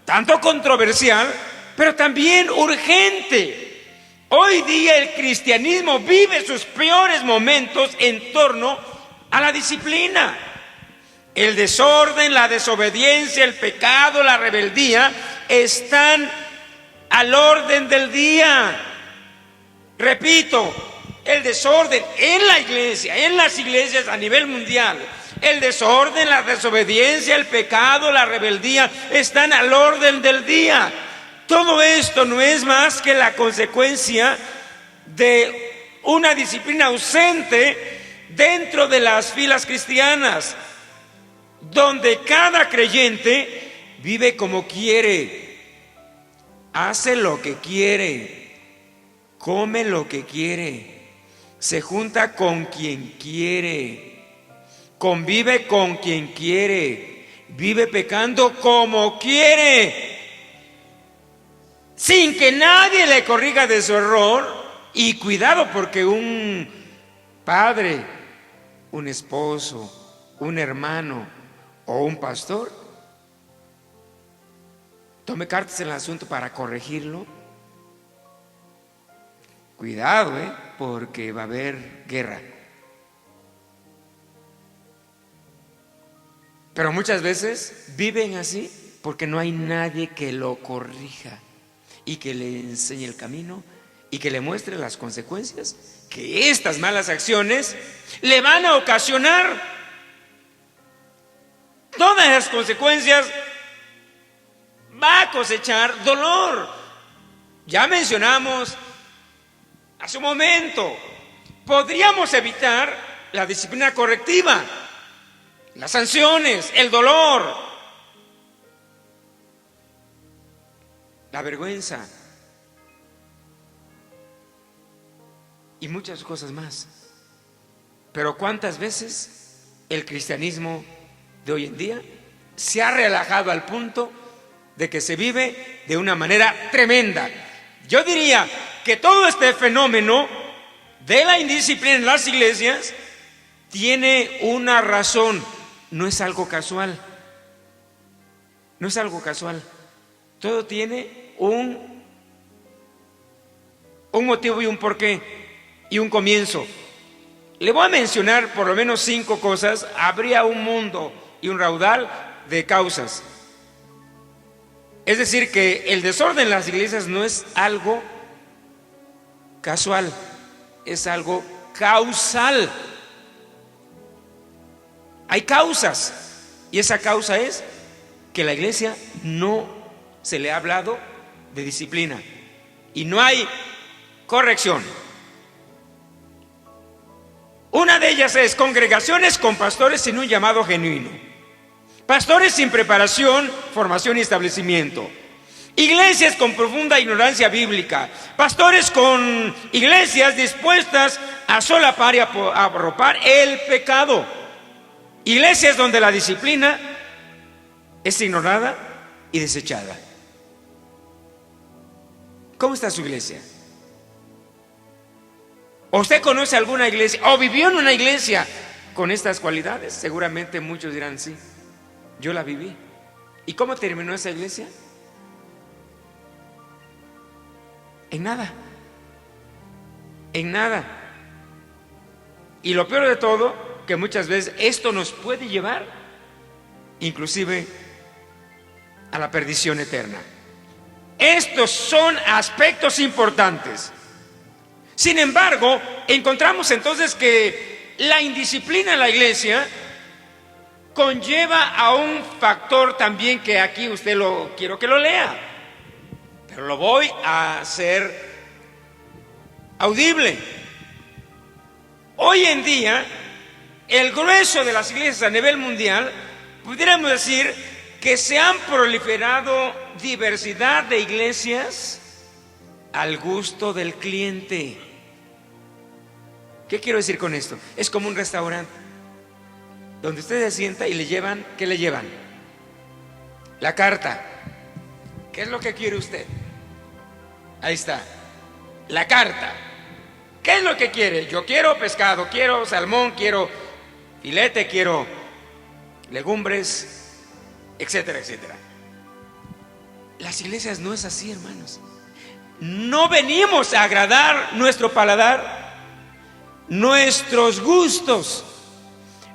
tanto controversial, pero también urgente. Hoy día el cristianismo vive sus peores momentos en torno a la disciplina. El desorden, la desobediencia, el pecado, la rebeldía están al orden del día. Repito, el desorden en la iglesia, en las iglesias a nivel mundial, el desorden, la desobediencia, el pecado, la rebeldía están al orden del día. Todo esto no es más que la consecuencia de una disciplina ausente dentro de las filas cristianas, donde cada creyente vive como quiere, hace lo que quiere, come lo que quiere, se junta con quien quiere, convive con quien quiere, vive pecando como quiere, sin que nadie le corrija de su error. Y cuidado, porque un padre, un esposo, un hermano o un pastor tome cartas en el asunto para corregirlo. Cuidado, porque va a haber guerra. Pero muchas veces viven así porque no hay nadie que lo corrija y que le enseñe el camino y que le muestre las consecuencias que estas malas acciones le van a ocasionar. Todas las consecuencias va a cosechar dolor. Ya mencionamos hace un momento, podríamos evitar la disciplina correctiva, las sanciones, el dolor, la vergüenza y muchas cosas más. Pero ¿cuántas veces el cristianismo de hoy en día se ha relajado al punto de que se vive de una manera tremenda? Yo diría que todo este fenómeno de la indisciplina en las iglesias tiene una razón, no es algo casual. No es algo casual. Todo tiene un motivo y un porqué y un comienzo. Le voy a mencionar por lo menos 5 cosas. Habría un mundo y un raudal de causas. Es decir, que el desorden en las iglesias no es algo casual, es algo causal. Hay causas, y esa causa es que la iglesia no se le ha hablado de disciplina y no hay corrección. Una de ellas es congregaciones con pastores sin un llamado genuino. Pastores sin preparación, formación y establecimiento. Iglesias con profunda ignorancia bíblica. Pastores con iglesias dispuestas a solapar y a arropar el pecado. Iglesias donde la disciplina es ignorada y desechada. ¿Cómo está su iglesia? ¿O usted conoce alguna iglesia o vivió en una iglesia con estas cualidades? Seguramente muchos dirán sí, yo la viví. ¿Y cómo terminó esa iglesia? En nada. En nada. Y lo peor de todo, que muchas veces esto nos puede llevar inclusive a la perdición eterna. Estos son aspectos importantes. Sin embargo, encontramos entonces que la indisciplina en la iglesia conlleva a un factor también que aquí quiero que lo lea, pero lo voy a hacer audible. Hoy en día, el grueso de las iglesias a nivel mundial, pudiéramos decir que se han proliferado diversidad de iglesias al gusto del cliente. ¿Qué quiero decir con esto? Es como un restaurante donde usted se sienta y le llevan, ¿qué le llevan? La carta. ¿Qué es lo que quiere usted? Ahí está, la carta. ¿Qué es lo que quiere? Yo quiero pescado, quiero salmón, quiero filete, quiero legumbres, etcétera, etcétera. Las iglesias no es así, hermanos. No venimos a agradar nuestro paladar, nuestros gustos.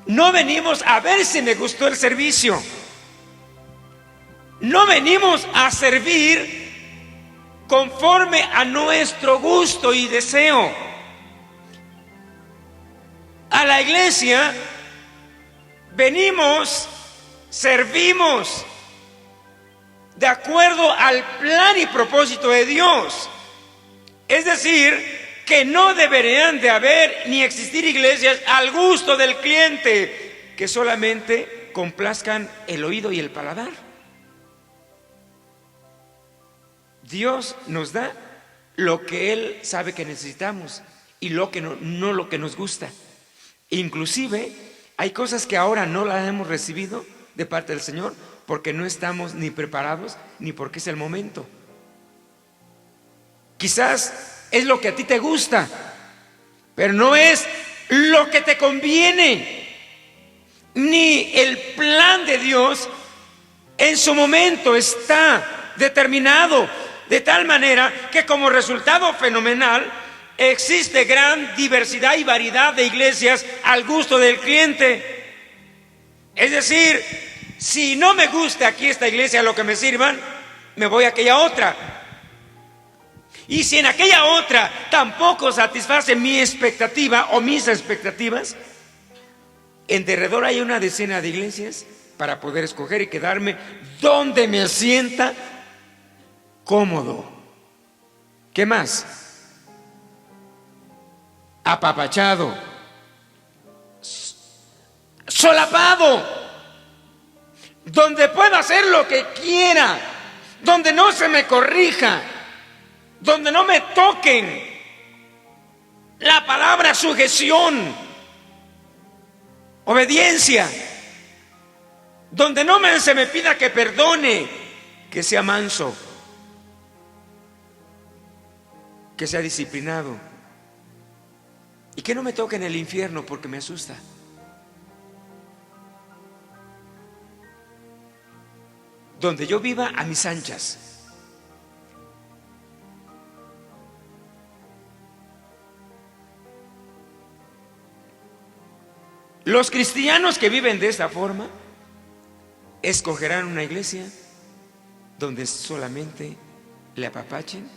No venimos a ver si me gustó el servicio. No venimos a servir conforme a nuestro gusto y deseo. A la iglesia venimos, servimos de acuerdo al plan y propósito de Dios. Es decir, que no deberían de haber ni existir iglesias al gusto del cliente, que solamente complazcan el oído y el paladar. Dios nos da lo que Él sabe que necesitamos y lo que no lo que nos gusta. Inclusive hay cosas que ahora no las hemos recibido de parte del Señor porque no estamos ni preparados ni porque es el momento. Quizás es lo que a ti te gusta, pero no es lo que te conviene, ni el plan de Dios en su momento está determinado, de tal manera que como resultado fenomenal existe gran diversidad y variedad de iglesias al gusto del cliente. Es decir, si no me gusta aquí esta iglesia lo que me sirvan, me voy a aquella otra. Y si en aquella otra tampoco satisface mi expectativa o mis expectativas, en derredor hay una decena de iglesias para poder escoger y quedarme donde me sienta cómodo. ¿Qué más? Apapachado, solapado, donde pueda hacer lo que quiera, donde no se me corrija, donde no me toquen. La palabra sujeción, obediencia, donde no se me pida que perdone, que sea manso, que sea disciplinado y que no me toque en el infierno porque me asusta. Donde yo viva a mis anchas. Los cristianos que viven de esta forma escogerán una iglesia donde solamente le apapachen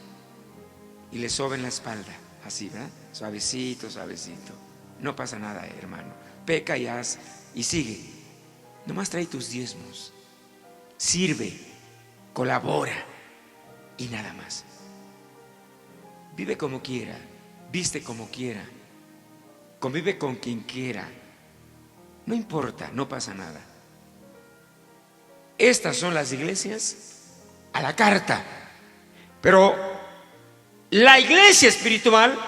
y le soben la espalda, así, ¿verdad? Suavecito, suavecito. No pasa nada, hermano. Peca y haz y sigue. Nomás trae tus diezmos. Sirve, colabora y nada más. Vive como quiera, viste como quiera, convive con quien quiera. No importa, no pasa nada. Estas son las iglesias a la carta. Pero la iglesia espiritual,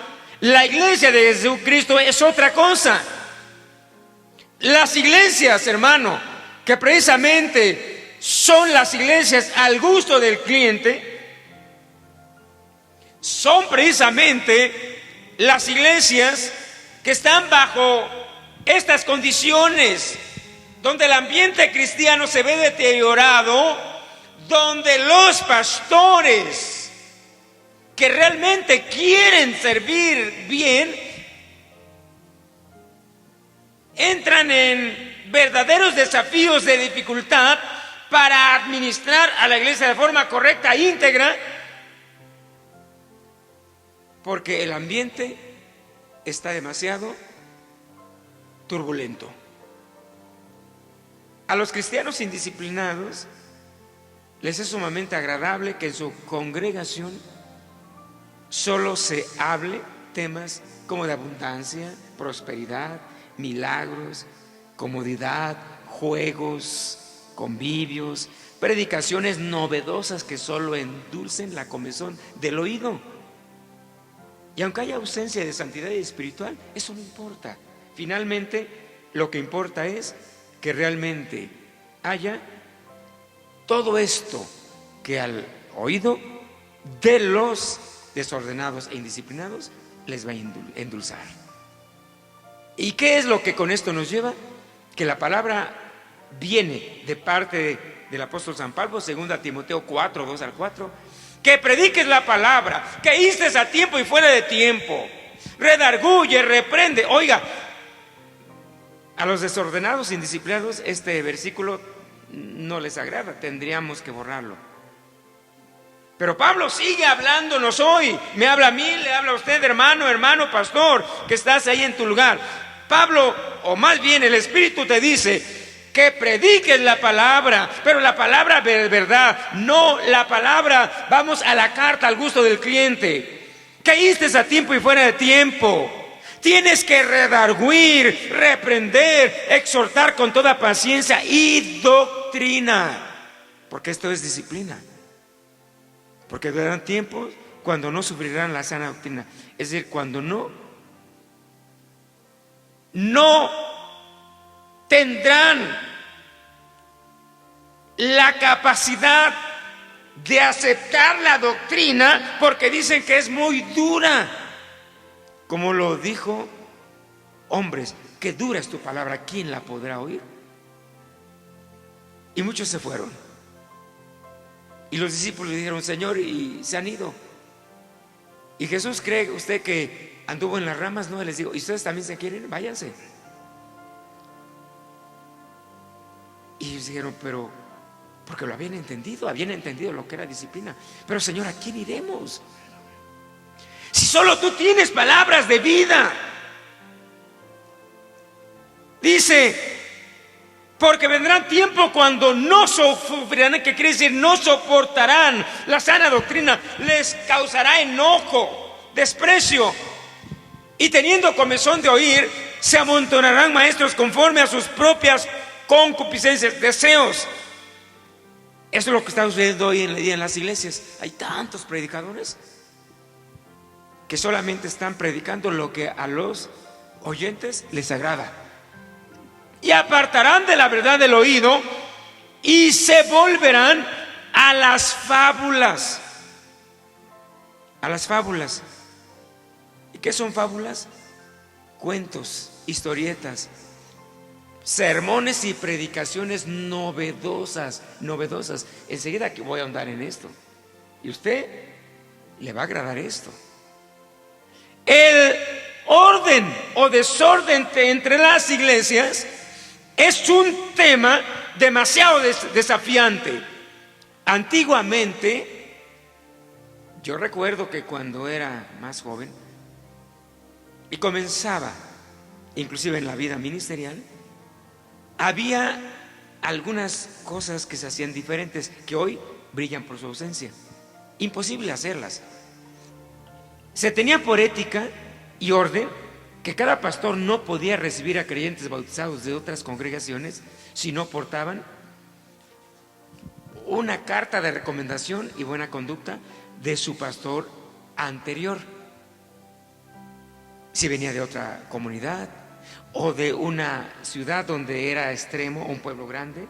la iglesia de Jesucristo es otra cosa. Las iglesias, hermano, que precisamente son las iglesias al gusto del cliente, son precisamente las iglesias que están bajo estas condiciones, donde el ambiente cristiano se ve deteriorado, donde los pastores que realmente quieren servir bien entran en verdaderos desafíos de dificultad para administrar a la iglesia de forma correcta e íntegra, porque el ambiente está demasiado turbulento. A los cristianos indisciplinados les es sumamente agradable que en su congregación solo se hable temas como de abundancia, prosperidad, milagros, comodidad, juegos, convivios, predicaciones novedosas que solo endulcen la comezón del oído. Y aunque haya ausencia de santidad espiritual, eso no importa. Finalmente, lo que importa es que realmente haya todo esto que al oído de los desordenados e indisciplinados les va a endulzar. ¿Y qué es lo que con esto nos lleva? Que la palabra viene de parte del apóstol San Pablo, 2 Timoteo 4, 2 al 4, que prediques la palabra, que instes a tiempo y fuera de tiempo, redarguye, reprende. Oiga, a los desordenados, indisciplinados, este versículo no les agrada, tendríamos que borrarlo. Pero Pablo sigue hablándonos hoy. Me habla a mí, le habla a usted, hermano, pastor, que estás ahí en tu lugar. Pablo, o más bien el Espíritu te dice que prediques la palabra, pero la palabra de verdad, no la palabra, vamos a la carta al gusto del cliente. Que instes a tiempo y fuera de tiempo. Tienes que redarguir, reprender, exhortar con toda paciencia y doctrina, porque esto es disciplina. Porque vendrán tiempos cuando no sufrirán la sana doctrina, es decir, cuando no tendrán la capacidad de aceptar la doctrina porque dicen que es muy dura. Como lo dijo hombres, qué dura es tu palabra, ¿quién la podrá oír? Y muchos se fueron. Y los discípulos le dijeron, Señor, y se han ido. Y Jesús, ¿cree usted que anduvo en las ramas? No, les digo, ¿y ustedes también se quieren? Váyanse. Y ellos dijeron, pero, porque lo habían entendido lo que era disciplina. Pero Señor, ¿a quién iremos? Si solo tú tienes palabras de vida. Dice, porque vendrán tiempos cuando no sufrirán, que quiere decir no soportarán la sana doctrina, les causará enojo, desprecio, y teniendo comezón de oír, se amontonarán maestros conforme a sus propias concupiscencias, deseos. Eso es lo que está sucediendo hoy en día en las iglesias. Hay tantos predicadores que solamente están predicando lo que a los oyentes les agrada. Y apartarán de la verdad del oído y se volverán a las fábulas. A las fábulas. ¿Y qué son fábulas? Cuentos, historietas, sermones y predicaciones novedosas. Enseguida que voy a ahondar en esto. Y usted le va a agradar esto. El orden o desorden entre las iglesias es un tema demasiado desafiante. Antiguamente, yo recuerdo que cuando era más joven y comenzaba, inclusive en la vida ministerial, había algunas cosas que se hacían diferentes que hoy brillan por su ausencia. Imposible hacerlas. Se tenía por ética y orden que cada pastor no podía recibir a creyentes bautizados de otras congregaciones si no portaban una carta de recomendación y buena conducta de su pastor anterior. Si venía de otra comunidad o de una ciudad donde era extremo, o un pueblo grande,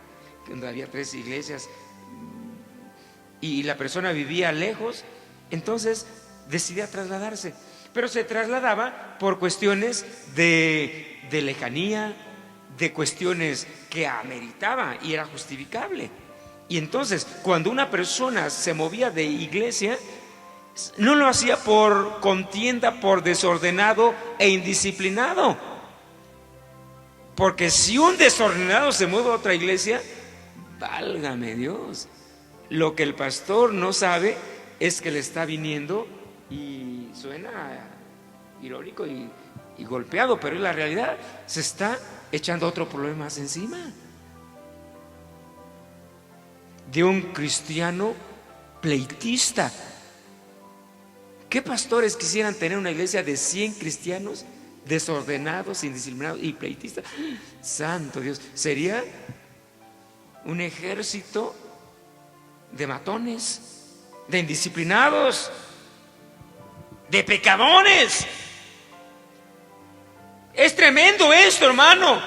donde había 3 iglesias y la persona vivía lejos, entonces decidía trasladarse. Pero se trasladaba por cuestiones de lejanía, de cuestiones que ameritaba y era justificable. Y entonces, cuando una persona se movía de iglesia, no lo hacía por contienda, por desordenado e indisciplinado. Porque si un desordenado se mueve a otra iglesia, válgame Dios, lo que el pastor no sabe es que le está viniendo, y suena irónico y golpeado, pero es la realidad, se está echando otro problema más encima de un cristiano pleitista. ¿Qué pastores quisieran tener una iglesia de 100 cristianos desordenados, indisciplinados y pleitistas? Santo Dios, sería un ejército de matones, de indisciplinados, de pecadores. Es tremendo esto, hermano.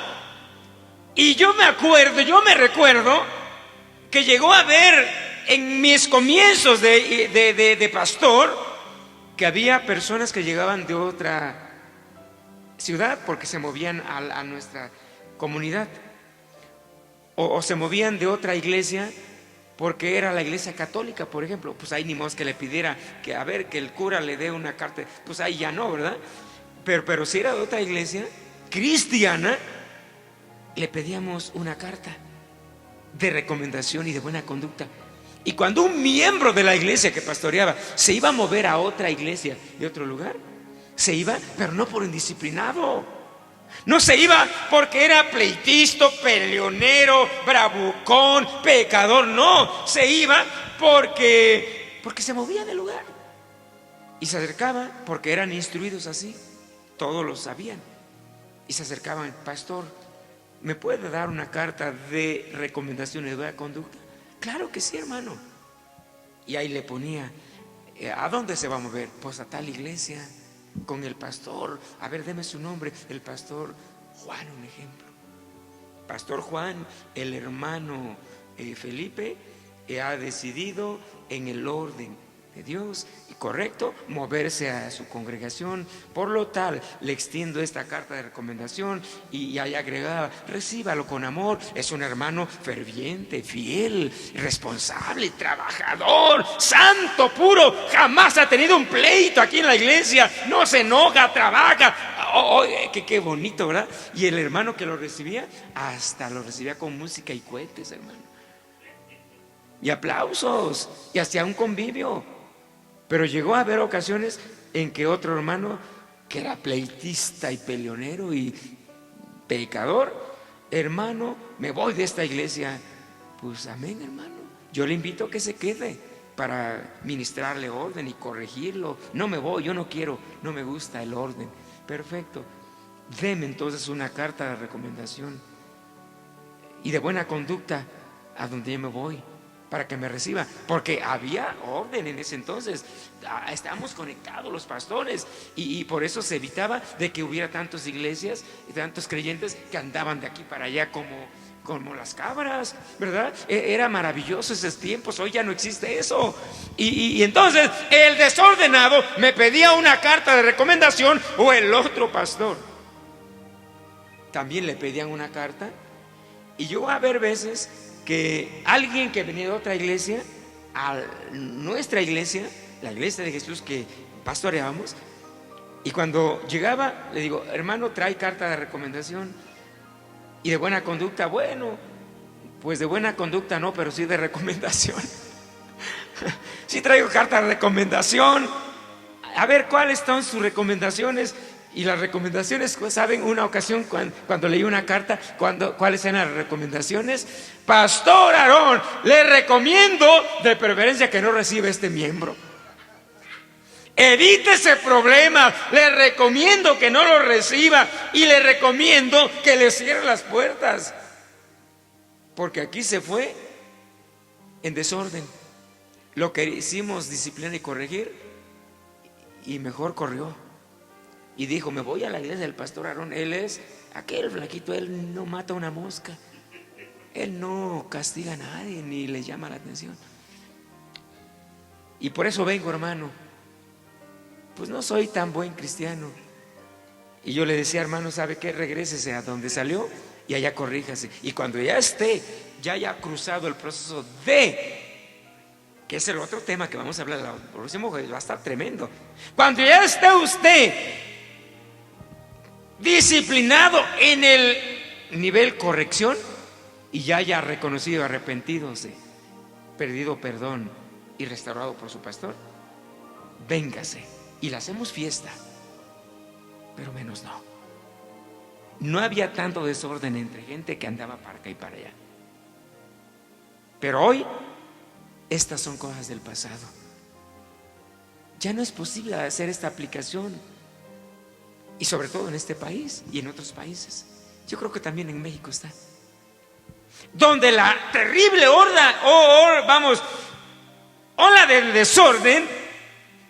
Y yo me recuerdo que llegó a ver en mis comienzos de pastor que había personas que llegaban de otra ciudad porque se movían a nuestra comunidad, o se movían de otra iglesia porque era la iglesia católica, por ejemplo. Pues ahí ni modo que le pidiera que a ver que el cura le dé una carta, pues ahí ya no, ¿verdad? Pero si era de otra iglesia cristiana, le pedíamos una carta de recomendación y de buena conducta. Y cuando un miembro de la iglesia que pastoreaba se iba a mover a otra iglesia de otro lugar, se iba, pero no por indisciplinado, no se iba porque era pleitista, peleonero, bravucón, pecador, no, se iba porque se movía del lugar y se acercaba porque eran instruidos así, todos lo sabían, y se acercaban: pastor, ¿me puede dar una carta de recomendación de buena conducta? Claro que sí, hermano. Y ahí le ponía: ¿a dónde se va a mover? Pues a tal iglesia, con el pastor, a ver, deme su nombre, el pastor Juan, un ejemplo. Pastor Juan, el hermano Felipe ha decidido en el orden de Dios y correcto moverse a su congregación, por lo tal le extiendo esta carta de recomendación, y ahí agregaba: recíbalo con amor, es un hermano ferviente, fiel, responsable, trabajador, santo, puro, jamás ha tenido un pleito aquí en la iglesia, no se enoja, trabaja. Qué bonito, ¿verdad? Y el hermano que lo recibía, hasta lo recibía con música y cohetes, hermano, y aplausos, y hacía un convivio. Pero llegó a haber ocasiones en que otro hermano, que era pleitista y peleonero y pecador: hermano, me voy de esta iglesia. Pues amén, hermano, yo le invito a que se quede para ministrarle orden y corregirlo. No me voy, yo no quiero, no me gusta el orden. Perfecto, deme entonces una carta de recomendación y de buena conducta a donde yo me voy, para que me reciba, porque había orden en ese entonces. Estábamos conectados los pastores, y por eso se evitaba de que hubiera tantas iglesias y tantos creyentes que andaban de aquí para allá como las cabras, ¿verdad? Era maravilloso esos tiempos. Hoy ya no existe eso. Y entonces el desordenado me pedía una carta de recomendación, o el otro pastor también le pedían una carta. Y yo a ver veces que alguien que venía de otra iglesia a nuestra iglesia, la iglesia de Jesús que pastoreábamos, y cuando llegaba le digo: hermano, ¿trae carta de recomendación y de buena conducta? Bueno, pues de buena conducta no, pero sí de recomendación. Sí traigo carta de recomendación. A ver, ¿cuáles son sus recomendaciones? Y las recomendaciones, ¿saben? Una ocasión cuando leí una carta, ¿cuáles eran las recomendaciones? Pastor Aarón, le recomiendo de preferencia que no reciba este miembro. Evite ese problema, le recomiendo que no lo reciba, y le recomiendo que le cierre las puertas, porque aquí se fue en desorden. Lo que hicimos disciplinar y corregir, y mejor corrió. Y dijo, me voy a la iglesia del pastor Aarón. Él es aquel flaquito, él no mata una mosca, él no castiga a nadie ni le llama la atención. Y por eso vengo, hermano, pues no soy tan buen cristiano. Y yo le decía, hermano, ¿sabe qué? Regrésese a donde salió y allá corríjase. Y cuando ya esté, ya haya cruzado el proceso que es el otro tema que vamos a hablar el próximo jueves, va a estar tremendo. Cuando ya esté usted disciplinado en el nivel corrección y ya haya reconocido, arrepentidose, perdido perdón y restaurado por su pastor, véngase y le hacemos fiesta. Pero menos no. No había tanto desorden entre gente que andaba para acá y para allá. Pero hoy estas son cosas del pasado. Ya no es posible hacer esta aplicación. Y sobre todo en este país y en otros países. Yo creo que también en México está. Donde la terrible ola del desorden,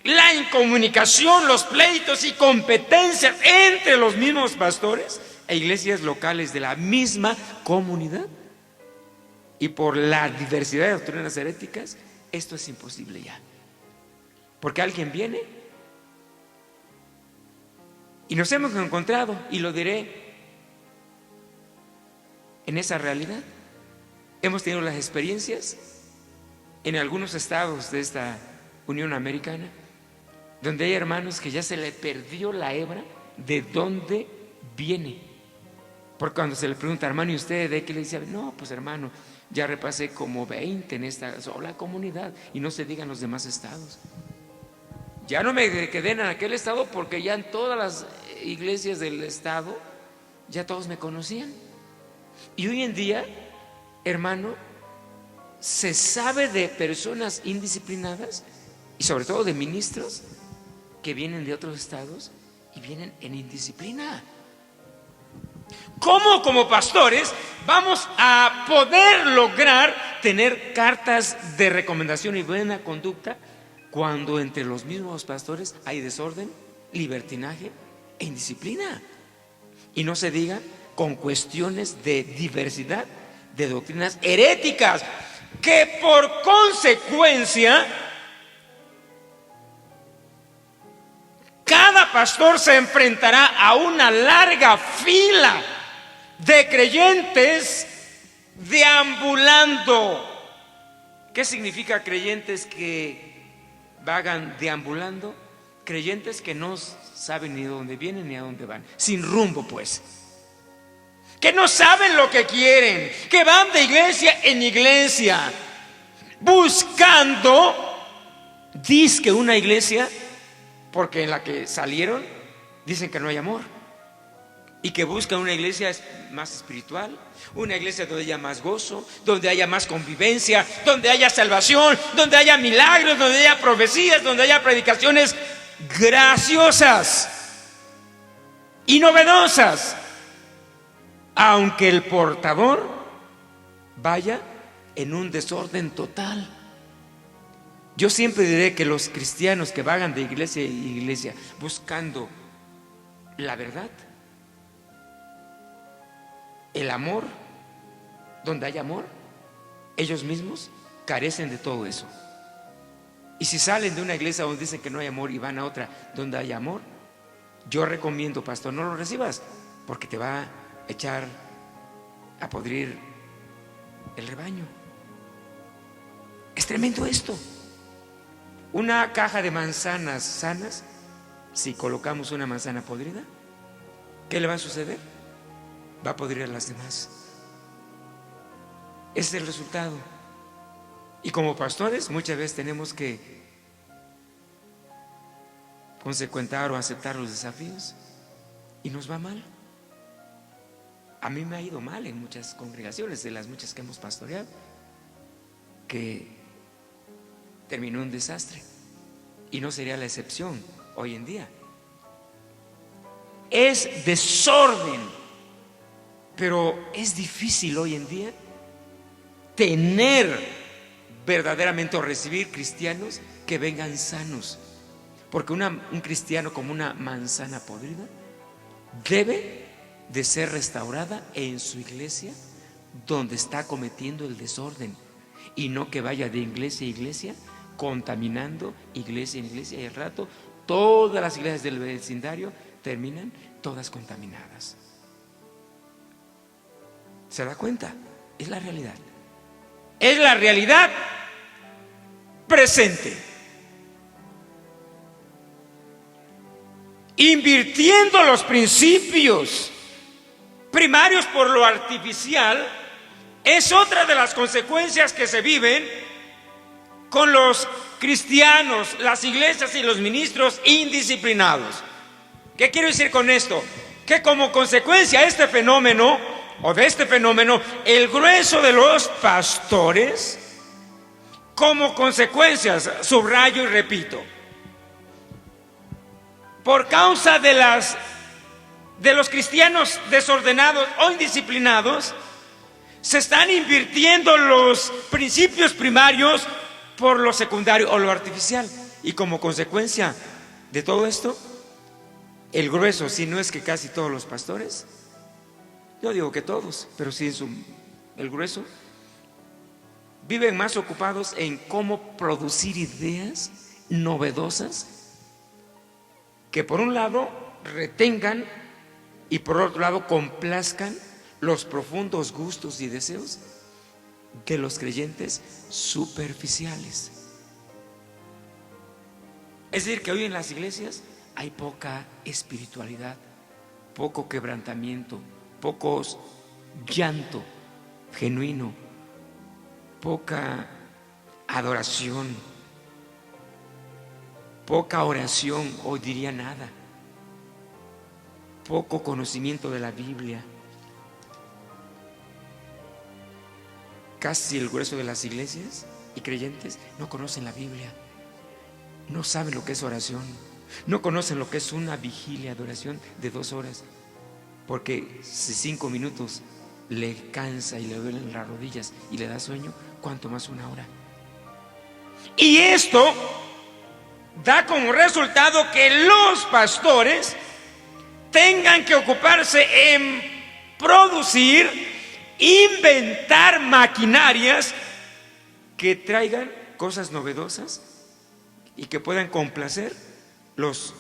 la incomunicación, los pleitos y competencias entre los mismos pastores e iglesias locales de la misma comunidad. Y por la diversidad de doctrinas heréticas, esto es imposible ya. Porque alguien viene y nos hemos encontrado, y lo diré, en esa realidad. Hemos tenido las experiencias en algunos estados de esta Unión Americana, donde hay hermanos que ya se le perdió la hebra de dónde viene. Porque cuando se le pregunta, hermano, ¿y usted de qué? Le dice, no, pues hermano, ya repasé como 20 en esta sola comunidad, y no se digan los demás estados. Ya no me quedé en aquel estado porque ya en todas las iglesias del estado ya todos me conocían. Y hoy en día, hermano, se sabe de personas indisciplinadas y sobre todo de ministros que vienen de otros estados y vienen en indisciplina. ¿Cómo como pastores vamos a poder lograr tener cartas de recomendación y buena conducta cuando entre los mismos pastores hay desorden, libertinaje e indisciplina? Y no se diga con cuestiones de diversidad de doctrinas heréticas, que por consecuencia cada pastor se enfrentará a una larga fila de creyentes deambulando. ¿Qué significa creyentes que vagan deambulando? Creyentes que no saben ni de dónde vienen ni a dónde van, sin rumbo pues, que no saben lo que quieren, que van de iglesia en iglesia buscando dizque una iglesia, porque en la que salieron dicen que no hay amor, y que buscan una iglesia más espiritual, una iglesia donde haya más gozo, donde haya más convivencia, donde haya salvación, donde haya milagros, donde haya profecías, donde haya predicaciones graciosas y novedosas, aunque el portador vaya en un desorden total. Yo siempre diré que los cristianos que vagan de iglesia en iglesia buscando la verdad, el amor, donde hay amor, ellos mismos carecen de todo eso. Y si salen de una iglesia donde dicen que no hay amor y van a otra donde hay amor, yo recomiendo, pastor, no lo recibas, porque te va a echar a podrir el rebaño. Es tremendo esto. Una caja de manzanas sanas, si colocamos una manzana podrida, ¿qué le va a suceder? Va a podrir a las demás. Ese es el resultado. Y como pastores muchas veces tenemos que consecuentar o aceptar los desafíos, y nos va mal. A mí me ha ido mal en muchas congregaciones, de las muchas que hemos pastoreado, que terminó un desastre, y no sería la excepción hoy en día. Es desorden, pero es difícil hoy en día tener verdaderamente o recibir cristianos que vengan sanos. Porque un cristiano como una manzana podrida debe de ser restaurada en su iglesia donde está cometiendo el desorden, y no que vaya de iglesia a iglesia contaminando iglesia en iglesia, y al rato todas las iglesias del vecindario terminan todas contaminadas. ¿Se da cuenta? Es la realidad. Es la realidad presente. Invirtiendo los principios primarios por lo artificial es otra de las consecuencias que se viven con los cristianos, las iglesias y los ministros indisciplinados. ¿Qué quiero decir con esto? Que como consecuencia de este fenómeno, el grueso de los pastores, como consecuencias, subrayo y repito, por causa de los cristianos desordenados o indisciplinados, se están invirtiendo los principios primarios por lo secundario o lo artificial. Y como consecuencia de todo esto, el grueso, si no es que casi todos los pastores, yo digo que todos, pero sí el grueso, viven más ocupados en cómo producir ideas novedosas que por un lado retengan y por otro lado complazcan los profundos gustos y deseos de los creyentes superficiales. Es decir, que hoy en las iglesias hay poca espiritualidad, poco quebrantamiento, poco llanto genuino, poca adoración, poca oración, o diría nada, poco conocimiento de la Biblia. Casi el grueso de las iglesias y creyentes no conocen la Biblia, no saben lo que es oración, no conocen lo que es una vigilia de oración de 2 horas, porque si 5 minutos le cansa y le duelen las rodillas y le da sueño, cuánto más 1 hora. Y esto da como resultado que los pastores tengan que ocuparse en producir, inventar maquinarias que traigan cosas novedosas y que puedan complacer los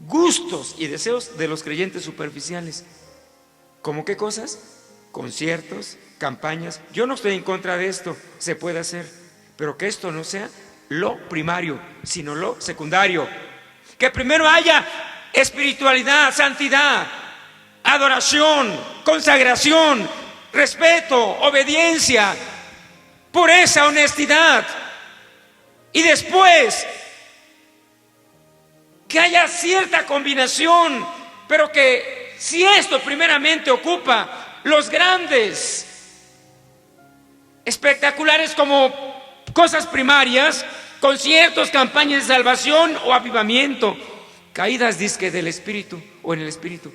gustos y deseos de los creyentes superficiales. ¿Cómo qué cosas? Conciertos, campañas. Yo no estoy en contra de esto, se puede hacer, pero que esto no sea lo primario, sino lo secundario. Que primero haya espiritualidad, santidad, adoración, consagración, respeto, obediencia, pureza, honestidad. Y después que haya cierta combinación, pero que si esto primeramente ocupa los grandes espectaculares como cosas primarias, conciertos, campañas de salvación o avivamiento, caídas disque del espíritu o en el espíritu,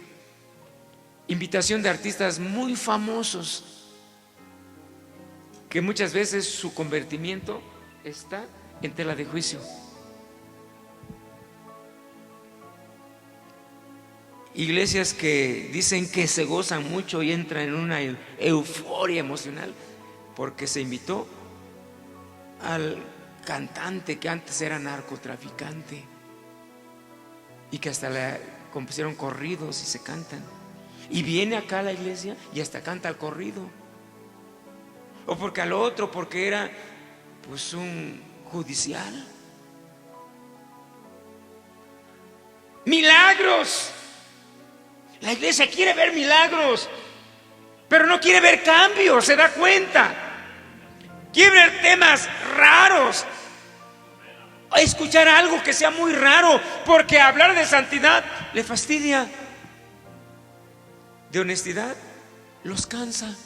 invitación de artistas muy famosos que muchas veces su convertimiento está en tela de juicio. Iglesias que dicen que se gozan mucho y entran en una euforia emocional porque se invitó al cantante que antes era narcotraficante y que hasta le compusieron corridos y se cantan, y viene acá a la iglesia y hasta canta el corrido, o porque al otro, porque era pues un judicial. Milagros. La iglesia quiere ver milagros, pero no quiere ver cambios, se da cuenta. Quiere ver temas raros, escuchar algo que sea muy raro, porque hablar de santidad le fastidia, de honestidad los cansa.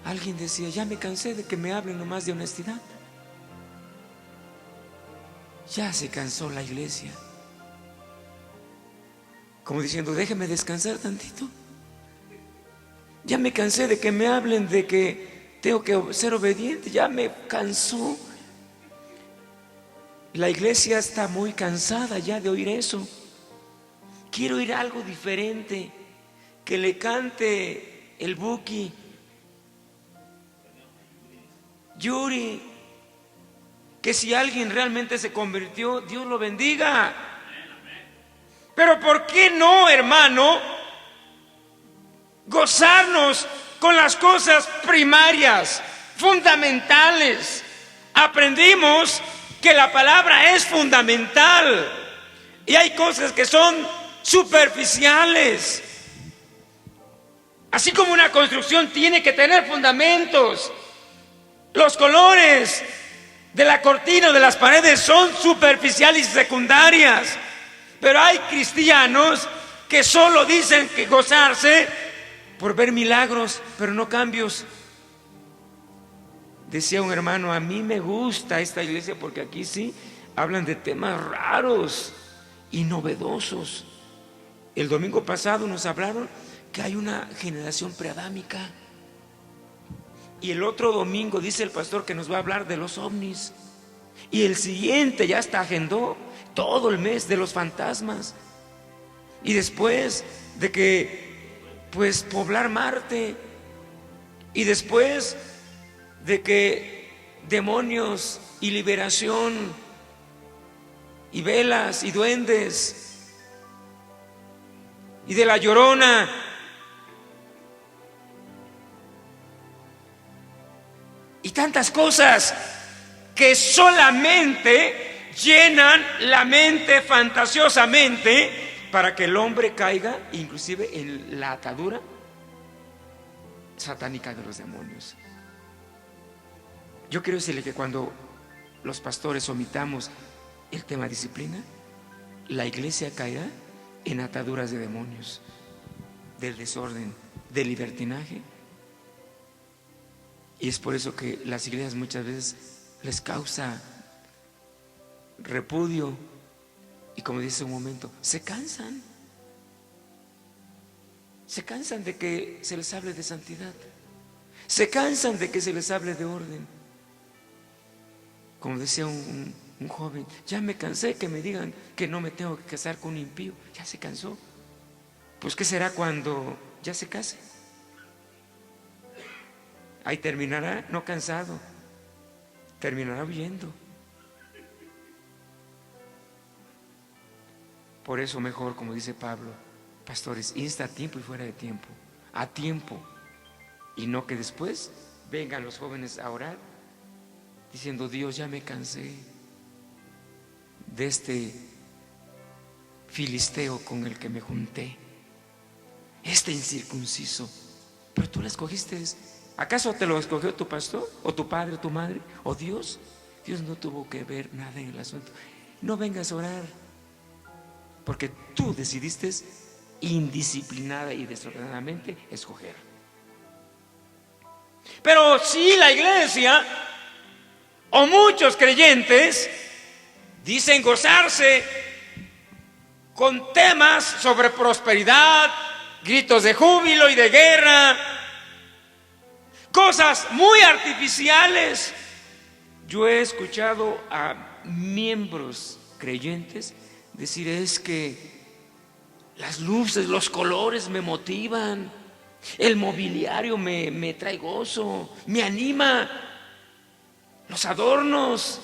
Alguien decía, ya me cansé de que me hablen nomás de honestidad. Ya se cansó la iglesia, como diciendo, déjeme descansar tantito. Ya me cansé de que me hablen de que tengo que ser obediente, ya me cansó. La iglesia está muy cansada ya de oír eso. Quiero oír algo diferente, que le cante el Buki, Yuri, que si alguien realmente se convirtió, Dios lo bendiga. Pero ¿por qué no, hermano, gozarnos con las cosas primarias, fundamentales? Aprendimos que la palabra es fundamental y hay cosas que son superficiales. Así como una construcción tiene que tener fundamentos, los colores de la cortina o de las paredes son superficiales y secundarias. Pero hay cristianos que solo dicen que gozarse por ver milagros, pero no cambios. Decía un hermano, a mí me gusta esta iglesia porque aquí sí hablan de temas raros y novedosos. El domingo pasado nos hablaron que hay una generación preadámica. Y el otro domingo dice el pastor que nos va a hablar de los ovnis. Y el siguiente ya está agendó todo el mes de los fantasmas. Y después de que, pues, poblar Marte. Y después de que demonios y liberación y velas y duendes y de la Llorona. Y tantas cosas que solamente llenan la mente fantasiosamente para que el hombre caiga inclusive en la atadura satánica de los demonios. Yo quiero decirle que cuando los pastores omitamos el tema disciplina, la iglesia caerá en ataduras de demonios, del desorden, del libertinaje. Y es por eso que las iglesias muchas veces les causa repudio y, como dice un momento, se cansan de que se les hable de santidad, se cansan de que se les hable de orden. Como decía un joven, ya me cansé que me digan que no me tengo que casar con un impío. Ya se cansó. Pues ¿qué será cuando ya se case? Ahí terminará no cansado, terminará huyendo. Por eso mejor, como dice Pablo, pastores, insta a tiempo y fuera de tiempo, a tiempo, y no que después vengan los jóvenes a orar diciendo, Dios, ya me cansé de este filisteo con el que me junté, este incircunciso. Pero tú la escogiste. ¿Acaso te lo escogió tu pastor o tu padre o tu madre o Dios? Dios no tuvo que ver nada en el asunto. No vengas a orar porque tú decidiste indisciplinada y desordenadamente escoger. Pero si la iglesia o muchos creyentes dicen gozarse con temas sobre prosperidad, gritos de júbilo y de guerra, cosas muy artificiales. Yo he escuchado a miembros creyentes decir, es que las luces, los colores me motivan, el mobiliario me trae gozo, me anima, los adornos.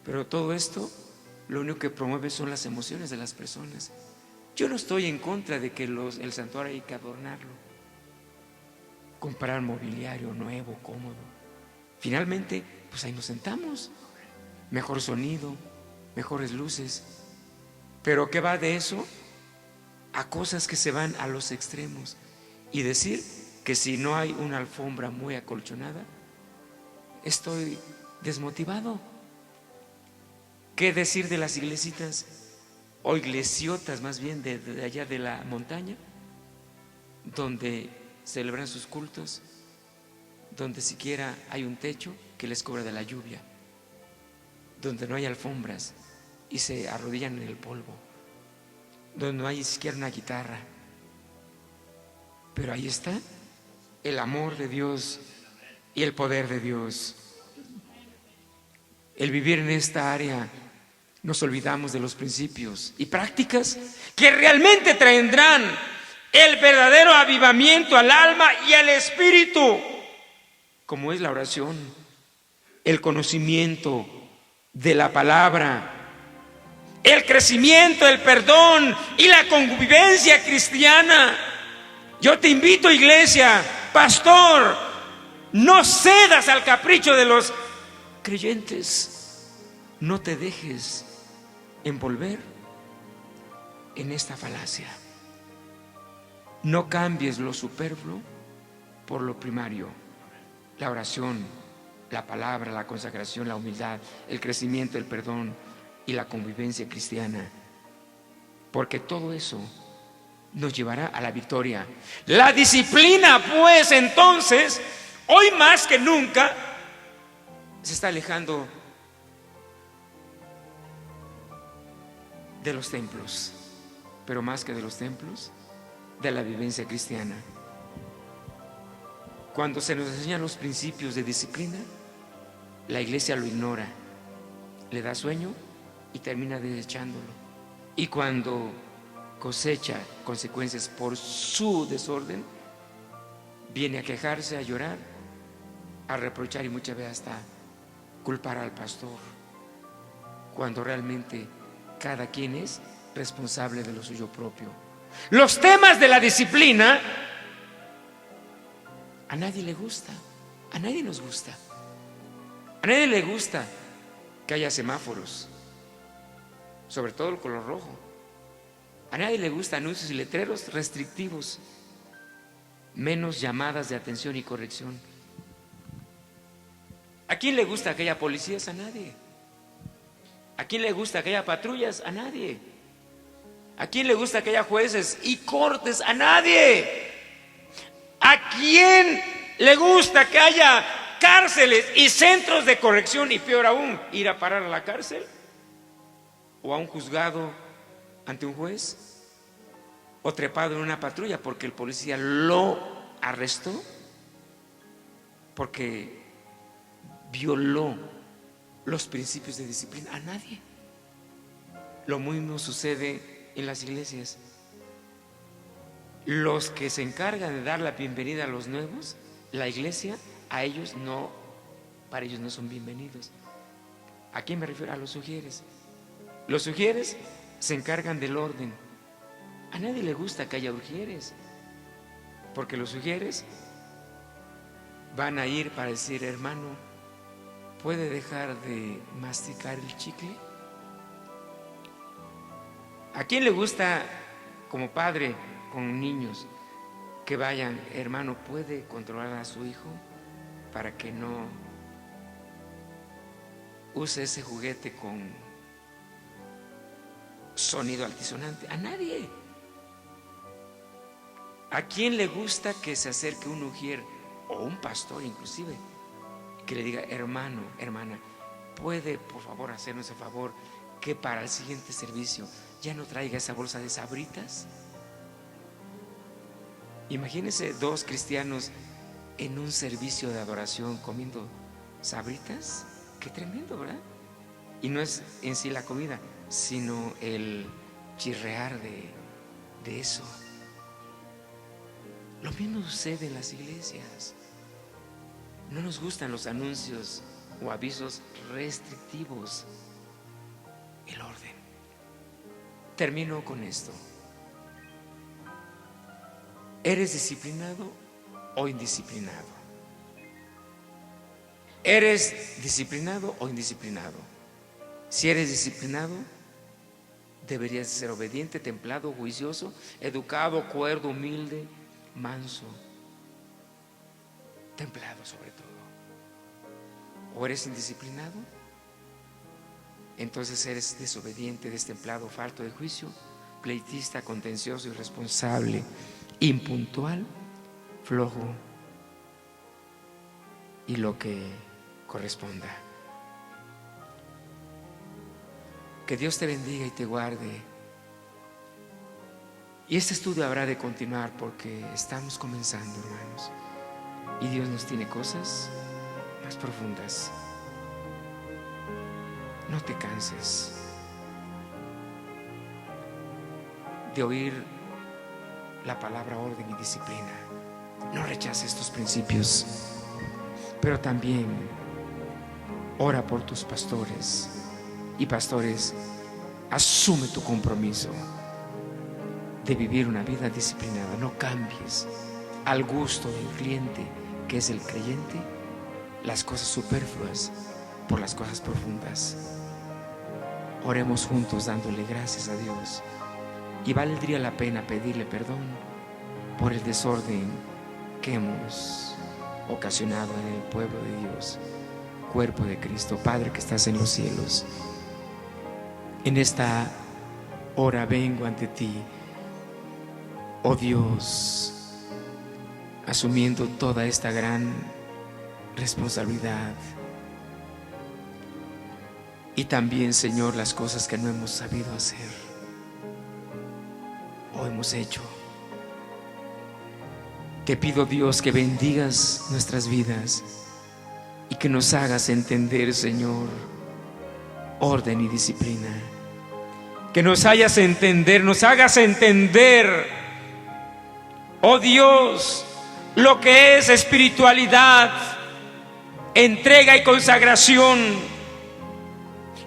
Pero todo esto lo único que promueve son las emociones de las personas. Yo no estoy en contra de que el santuario hay que adornarlo, comprar mobiliario nuevo, cómodo. Finalmente, pues ahí nos sentamos, mejor sonido, mejores luces. Pero ¿qué va de eso a cosas que se van a los extremos? Y decir que si no hay una alfombra muy acolchonada, estoy desmotivado. ¿Qué decir de las iglesitas o iglesiotas más bien de allá de la montaña, donde celebran sus cultos, donde siquiera hay un techo que les cubra de la lluvia, donde no hay alfombras y se arrodillan en el polvo, donde no hay ni siquiera una guitarra? Pero ahí está el amor de Dios y el poder de Dios. El vivir en esta área, nos olvidamos de los principios y prácticas que realmente traerán el verdadero avivamiento al alma y al espíritu, como es la oración, el conocimiento de la palabra, el crecimiento, el perdón y la convivencia cristiana. Yo te invito, iglesia, pastor, no cedas al capricho de los creyentes, no te dejes envolver en esta falacia. No cambies lo superfluo por lo primario: la oración, la palabra, la consagración, la humildad, el crecimiento, el perdón y la convivencia cristiana, porque todo eso nos llevará a la victoria. La disciplina, pues, entonces, hoy más que nunca, se está alejando de los templos, pero más que de los templos, de la vivencia cristiana. Cuando se nos enseñan los principios de disciplina, la iglesia lo ignora, le da sueño y termina desechándolo. Y cuando cosecha consecuencias por su desorden, viene a quejarse, a llorar, a reprochar y muchas veces hasta culpar al pastor, cuando realmente cada quien es responsable de lo suyo propio. Los temas de la disciplina a nadie le gusta, a nadie nos gusta, a nadie le gusta que haya semáforos, sobre todo el color rojo. A nadie le gusta anuncios y letreros restrictivos, menos llamadas de atención y corrección. ¿A quién le gusta que haya policías? A nadie. ¿A quién le gusta que haya patrullas? A nadie. ¿A quién le gusta que haya jueces y cortes? A nadie. ¿A quién le gusta que haya cárceles y centros de corrección? Y peor aún, ir a parar a la cárcel o a un juzgado ante un juez, o trepado en una patrulla porque el policía lo arrestó porque violó los principios de disciplina. A nadie. Lo mismo sucede en las iglesias. Los que se encargan de dar la bienvenida a los nuevos, la iglesia, a ellos no, para ellos no son bienvenidos. ¿A quién me refiero? A los sugieres. Los sugieres se encargan del orden. A nadie le gusta que haya ujieres, porque los sugieres van a ir para decir: hermano, ¿puede dejar de masticar el chicle? ¿A quién le gusta, como padre con niños, que vayan: hermano, ¿puede controlar a su hijo para que no use ese juguete con sonido altisonante? A nadie. ¿A quién le gusta que se acerque un ujier o un pastor inclusive, que le diga: hermano, hermana, ¿puede por favor hacernos el favor que para el siguiente servicio ya no traiga esa bolsa de sabritas? Imagínense dos cristianos en un servicio de adoración comiendo sabritas. Qué tremendo, ¿verdad? Y no es en sí la comida, sino el chirrear de eso. Lo mismo sucede en las iglesias. No nos gustan los anuncios o avisos restrictivos. El orden. Termino con esto. ¿Eres disciplinado o indisciplinado? ¿Eres disciplinado o indisciplinado? Si eres disciplinado, deberías ser obediente, templado, juicioso, educado, cuerdo, humilde, manso, templado sobre todo. ¿O eres indisciplinado? Entonces eres desobediente, destemplado, falto de juicio, pleitista, contencioso, irresponsable, impuntual, flojo y lo que corresponda. Que Dios te bendiga y te guarde. Y este estudio habrá de continuar porque estamos comenzando, hermanos. Y Dios nos tiene cosas más profundas. No te canses de oír la palabra orden y disciplina. No rechaces estos principios, pero también ora por tus pastores. Y pastores, asume tu compromiso de vivir una vida disciplinada. No cambies al gusto del cliente, que es el creyente, las cosas superfluas por las cosas profundas. Oremos juntos dándole gracias a Dios. Y valdría la pena pedirle perdón por el desorden que hemos ocasionado en el pueblo de Dios, cuerpo de Cristo. Padre que estás en los cielos, en esta hora vengo ante ti, oh Dios, asumiendo toda esta gran responsabilidad. Y también, Señor, las cosas que no hemos sabido hacer o hemos hecho. Te pido, Dios, que bendigas nuestras vidas y que nos hagas entender, Señor, orden y disciplina. Que nos hagas entender, oh Dios, lo que es espiritualidad, entrega y consagración.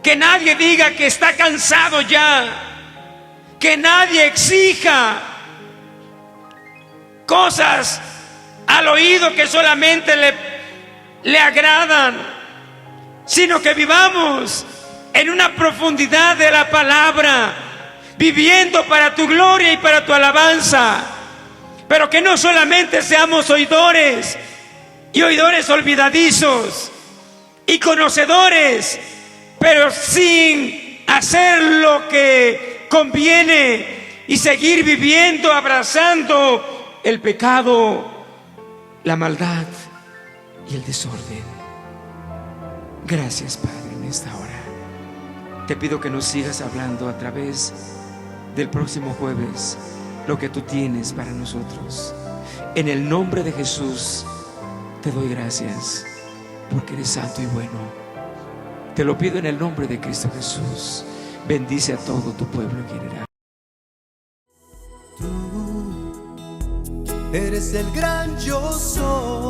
Que nadie diga que está cansado ya, que nadie exija cosas al oído que solamente le agradan, sino que vivamos en una profundidad de la palabra, viviendo para tu gloria y para tu alabanza. Pero que no solamente seamos oidores y oidores olvidadizos y conocedores, pero sin hacer lo que conviene y seguir viviendo, abrazando el pecado, la maldad y el desorden. Gracias, Padre, en esta hora. Te pido que nos sigas hablando a través del próximo jueves lo que tú tienes para nosotros. En el nombre de Jesús te doy gracias, porque eres santo y bueno. Te lo pido en el nombre de Cristo Jesús. Bendice a todo tu pueblo en general. Tú eres el gran yo soy.